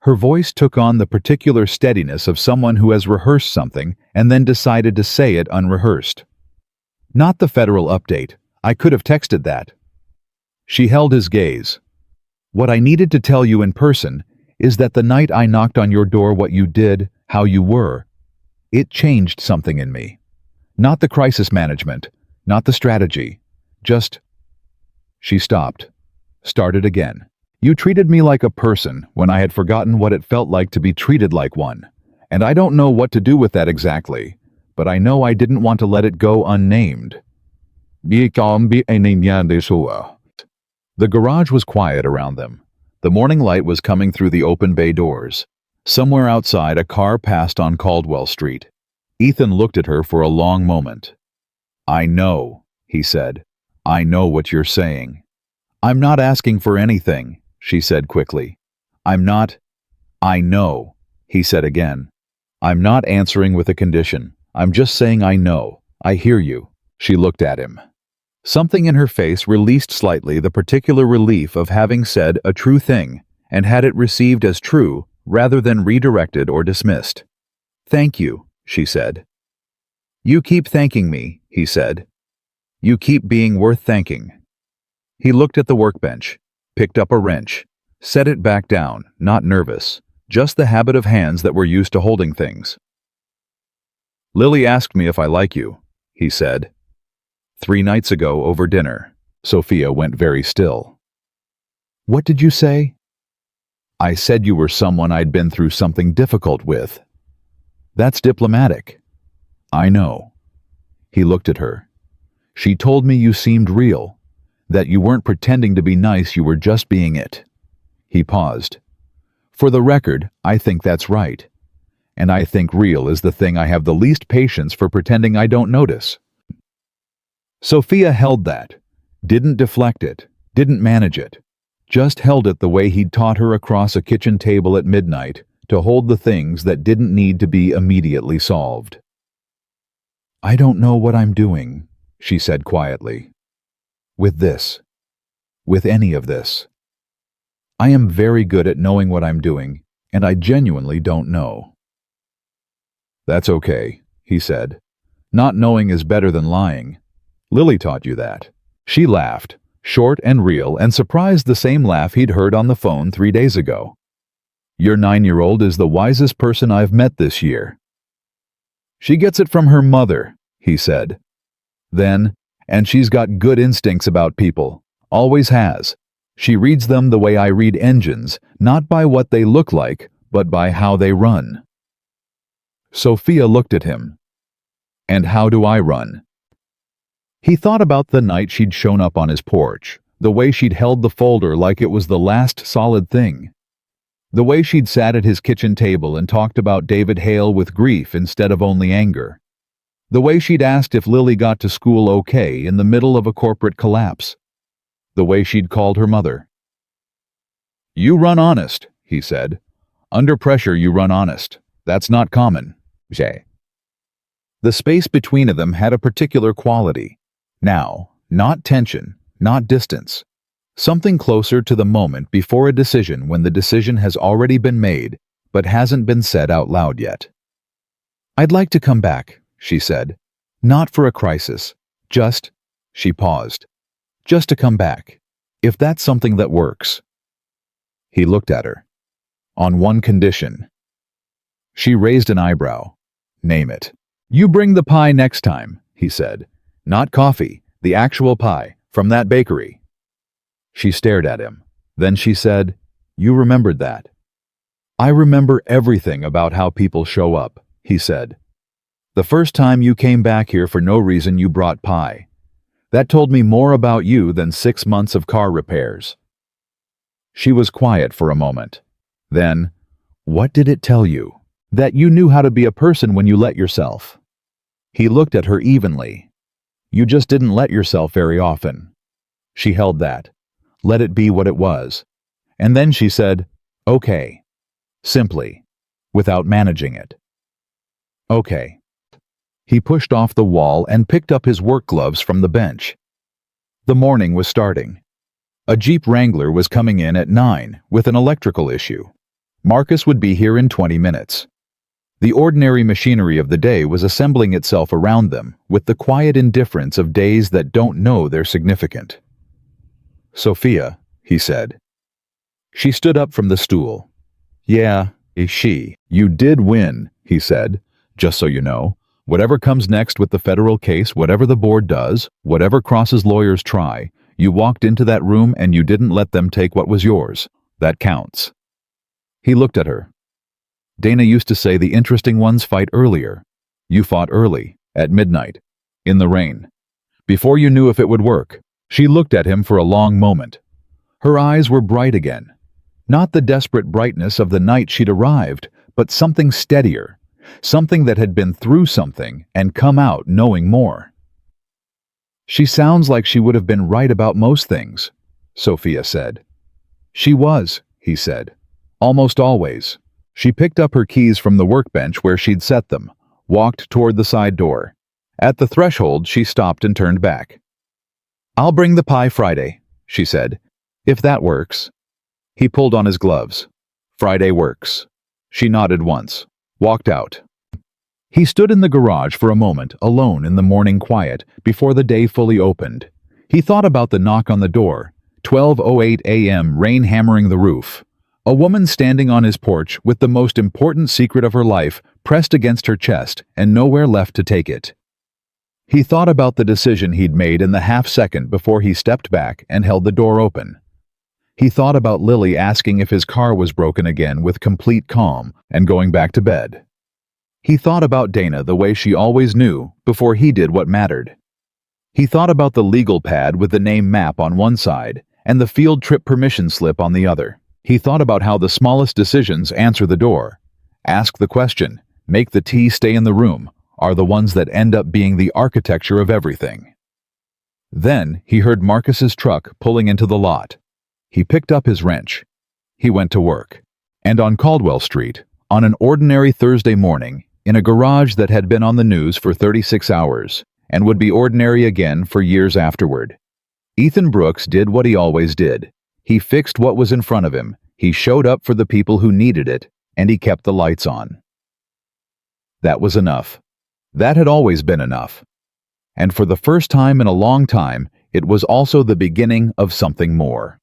Her voice took on the particular steadiness of someone who has rehearsed something and then decided to say it unrehearsed. Not the federal update. I could have texted that. She held his gaze. What I needed to tell you in person is that the night I knocked on your door, what you did, how you were, it changed something in me. Not the crisis management, not the strategy, just... She stopped, started again. You treated me like a person when I had forgotten what it felt like to be treated like one. And I don't know what to do with that exactly, but I know I didn't want to let it go unnamed. The garage was quiet around them. The morning light was coming through the open bay doors. Somewhere outside, a car passed on Caldwell Street. Ethan looked at her for a long moment. I know, he said. I know what you're saying. I'm not asking for anything, she said quickly. I'm not... I know, he said again. I'm not answering with a condition. I'm just saying I know. I hear you. She looked at him. Something in her face released slightly the particular relief of having said a true thing and had it received as true rather than redirected or dismissed. Thank you, she said. You keep thanking me, he said. You keep being worth thanking. He looked at the workbench, picked up a wrench, set it back down, not nervous, just the habit of hands that were used to holding things. Lily asked me if I like you, he said. 3 nights ago over dinner. Sophia went very still. What did you say? I said you were someone I'd been through something difficult with. That's diplomatic. I know. He looked at her. She told me you seemed real, that you weren't pretending to be nice, you were just being it. He paused. For the record, I think that's right. And I think real is the thing I have the least patience for pretending I don't notice. Sophia held that, didn't deflect it, didn't manage it, just held it the way he'd taught her across a kitchen table at midnight to hold the things that didn't need to be immediately solved. I don't know what I'm doing, she said quietly. With this. With any of this. I am very good at knowing what I'm doing, and I genuinely don't know. That's okay, he said. Not knowing is better than lying. Lily taught you that. She laughed, short and real, and surprised the same laugh he'd heard on the phone 3 days ago. Your 9-year-old is the wisest person I've met this year. She gets it from her mother, he said. Then, and she's got good instincts about people, always has. She reads them the way I read engines, not by what they look like, but by how they run. Sophia looked at him. And how do I run? He thought about the night she'd shown up on his porch, the way she'd held the folder like it was the last solid thing. The way she'd sat at his kitchen table and talked about David Hale with grief instead of only anger. The way she'd asked if Lily got to school okay in the middle of a corporate collapse. The way she'd called her mother. You run honest, he said. Under pressure you run honest. That's not common. The space between them had a particular quality. Now, not tension, not distance. Something closer to the moment before a decision when the decision has already been made, but hasn't been said out loud yet. I'd like to come back, she said. Not for a crisis. Just, she paused. Just to come back. If that's something that works. He looked at her. On one condition. She raised an eyebrow. Name it. You bring the pie next time, he said. Not coffee, the actual pie, from that bakery. She stared at him. Then she said, You remembered that. I remember everything about how people show up, he said. The first time you came back here for no reason you brought pie. That told me more about you than 6 months of car repairs. She was quiet for a moment. Then, what did it tell you? That you knew how to be a person when you let yourself. He looked at her evenly. You just didn't let yourself very often. She held that. Let it be what it was. And then she said, Okay. Simply, without managing it. Okay. He pushed off the wall and picked up his work gloves from the bench. The morning was starting. A Jeep Wrangler was coming in at 9 with an electrical issue. Marcus would be here in 20 minutes. The ordinary machinery of the day was assembling itself around them with the quiet indifference of days that don't know they're significant. Sophia, he said. She stood up from the stool. Yeah, you did win, he said. Just so you know, whatever comes next with the federal case, whatever the board does, whatever Cross's lawyers try, you walked into that room and you didn't let them take what was yours. That counts. He looked at her. Dana used to say the interesting ones fight earlier. You fought early, at midnight, in the rain. Before you knew if it would work. She looked at him for a long moment. Her eyes were bright again. Not the desperate brightness of the night she'd arrived, but something steadier. Something that had been through something and come out knowing more. She sounds like she would have been right about most things, Sophia said. She was, he said. Almost always. She picked up her keys from the workbench where she'd set them, walked toward the side door. At the threshold, she stopped and turned back. I'll bring the pie Friday, she said, if that works. He pulled on his gloves. Friday works. She nodded once, walked out. He stood in the garage for a moment, alone in the morning quiet, before the day fully opened. He thought about the knock on the door, 12:08 a.m., rain hammering the roof. A woman standing on his porch with the most important secret of her life pressed against her chest and nowhere left to take it. He thought about the decision he'd made in the half-second before he stepped back and held the door open. He thought about Lily asking if his car was broken again with complete calm and going back to bed. He thought about Dana the way she always knew before he did what mattered. He thought about the legal pad with the name map on one side and the field trip permission slip on the other. He thought about how the smallest decisions answer the door, ask the question, make the tea stay in the room, are the ones that end up being the architecture of everything. Then he heard Marcus's truck pulling into the lot. He picked up his wrench. He went to work. And on Caldwell Street, on an ordinary Thursday morning, in a garage that had been on the news for 36 hours, and would be ordinary again for years afterward, Ethan Brooks did what he always did. He fixed what was in front of him, he showed up for the people who needed it, and he kept the lights on. That was enough. That had always been enough. And for the first time in a long time, it was also the beginning of something more.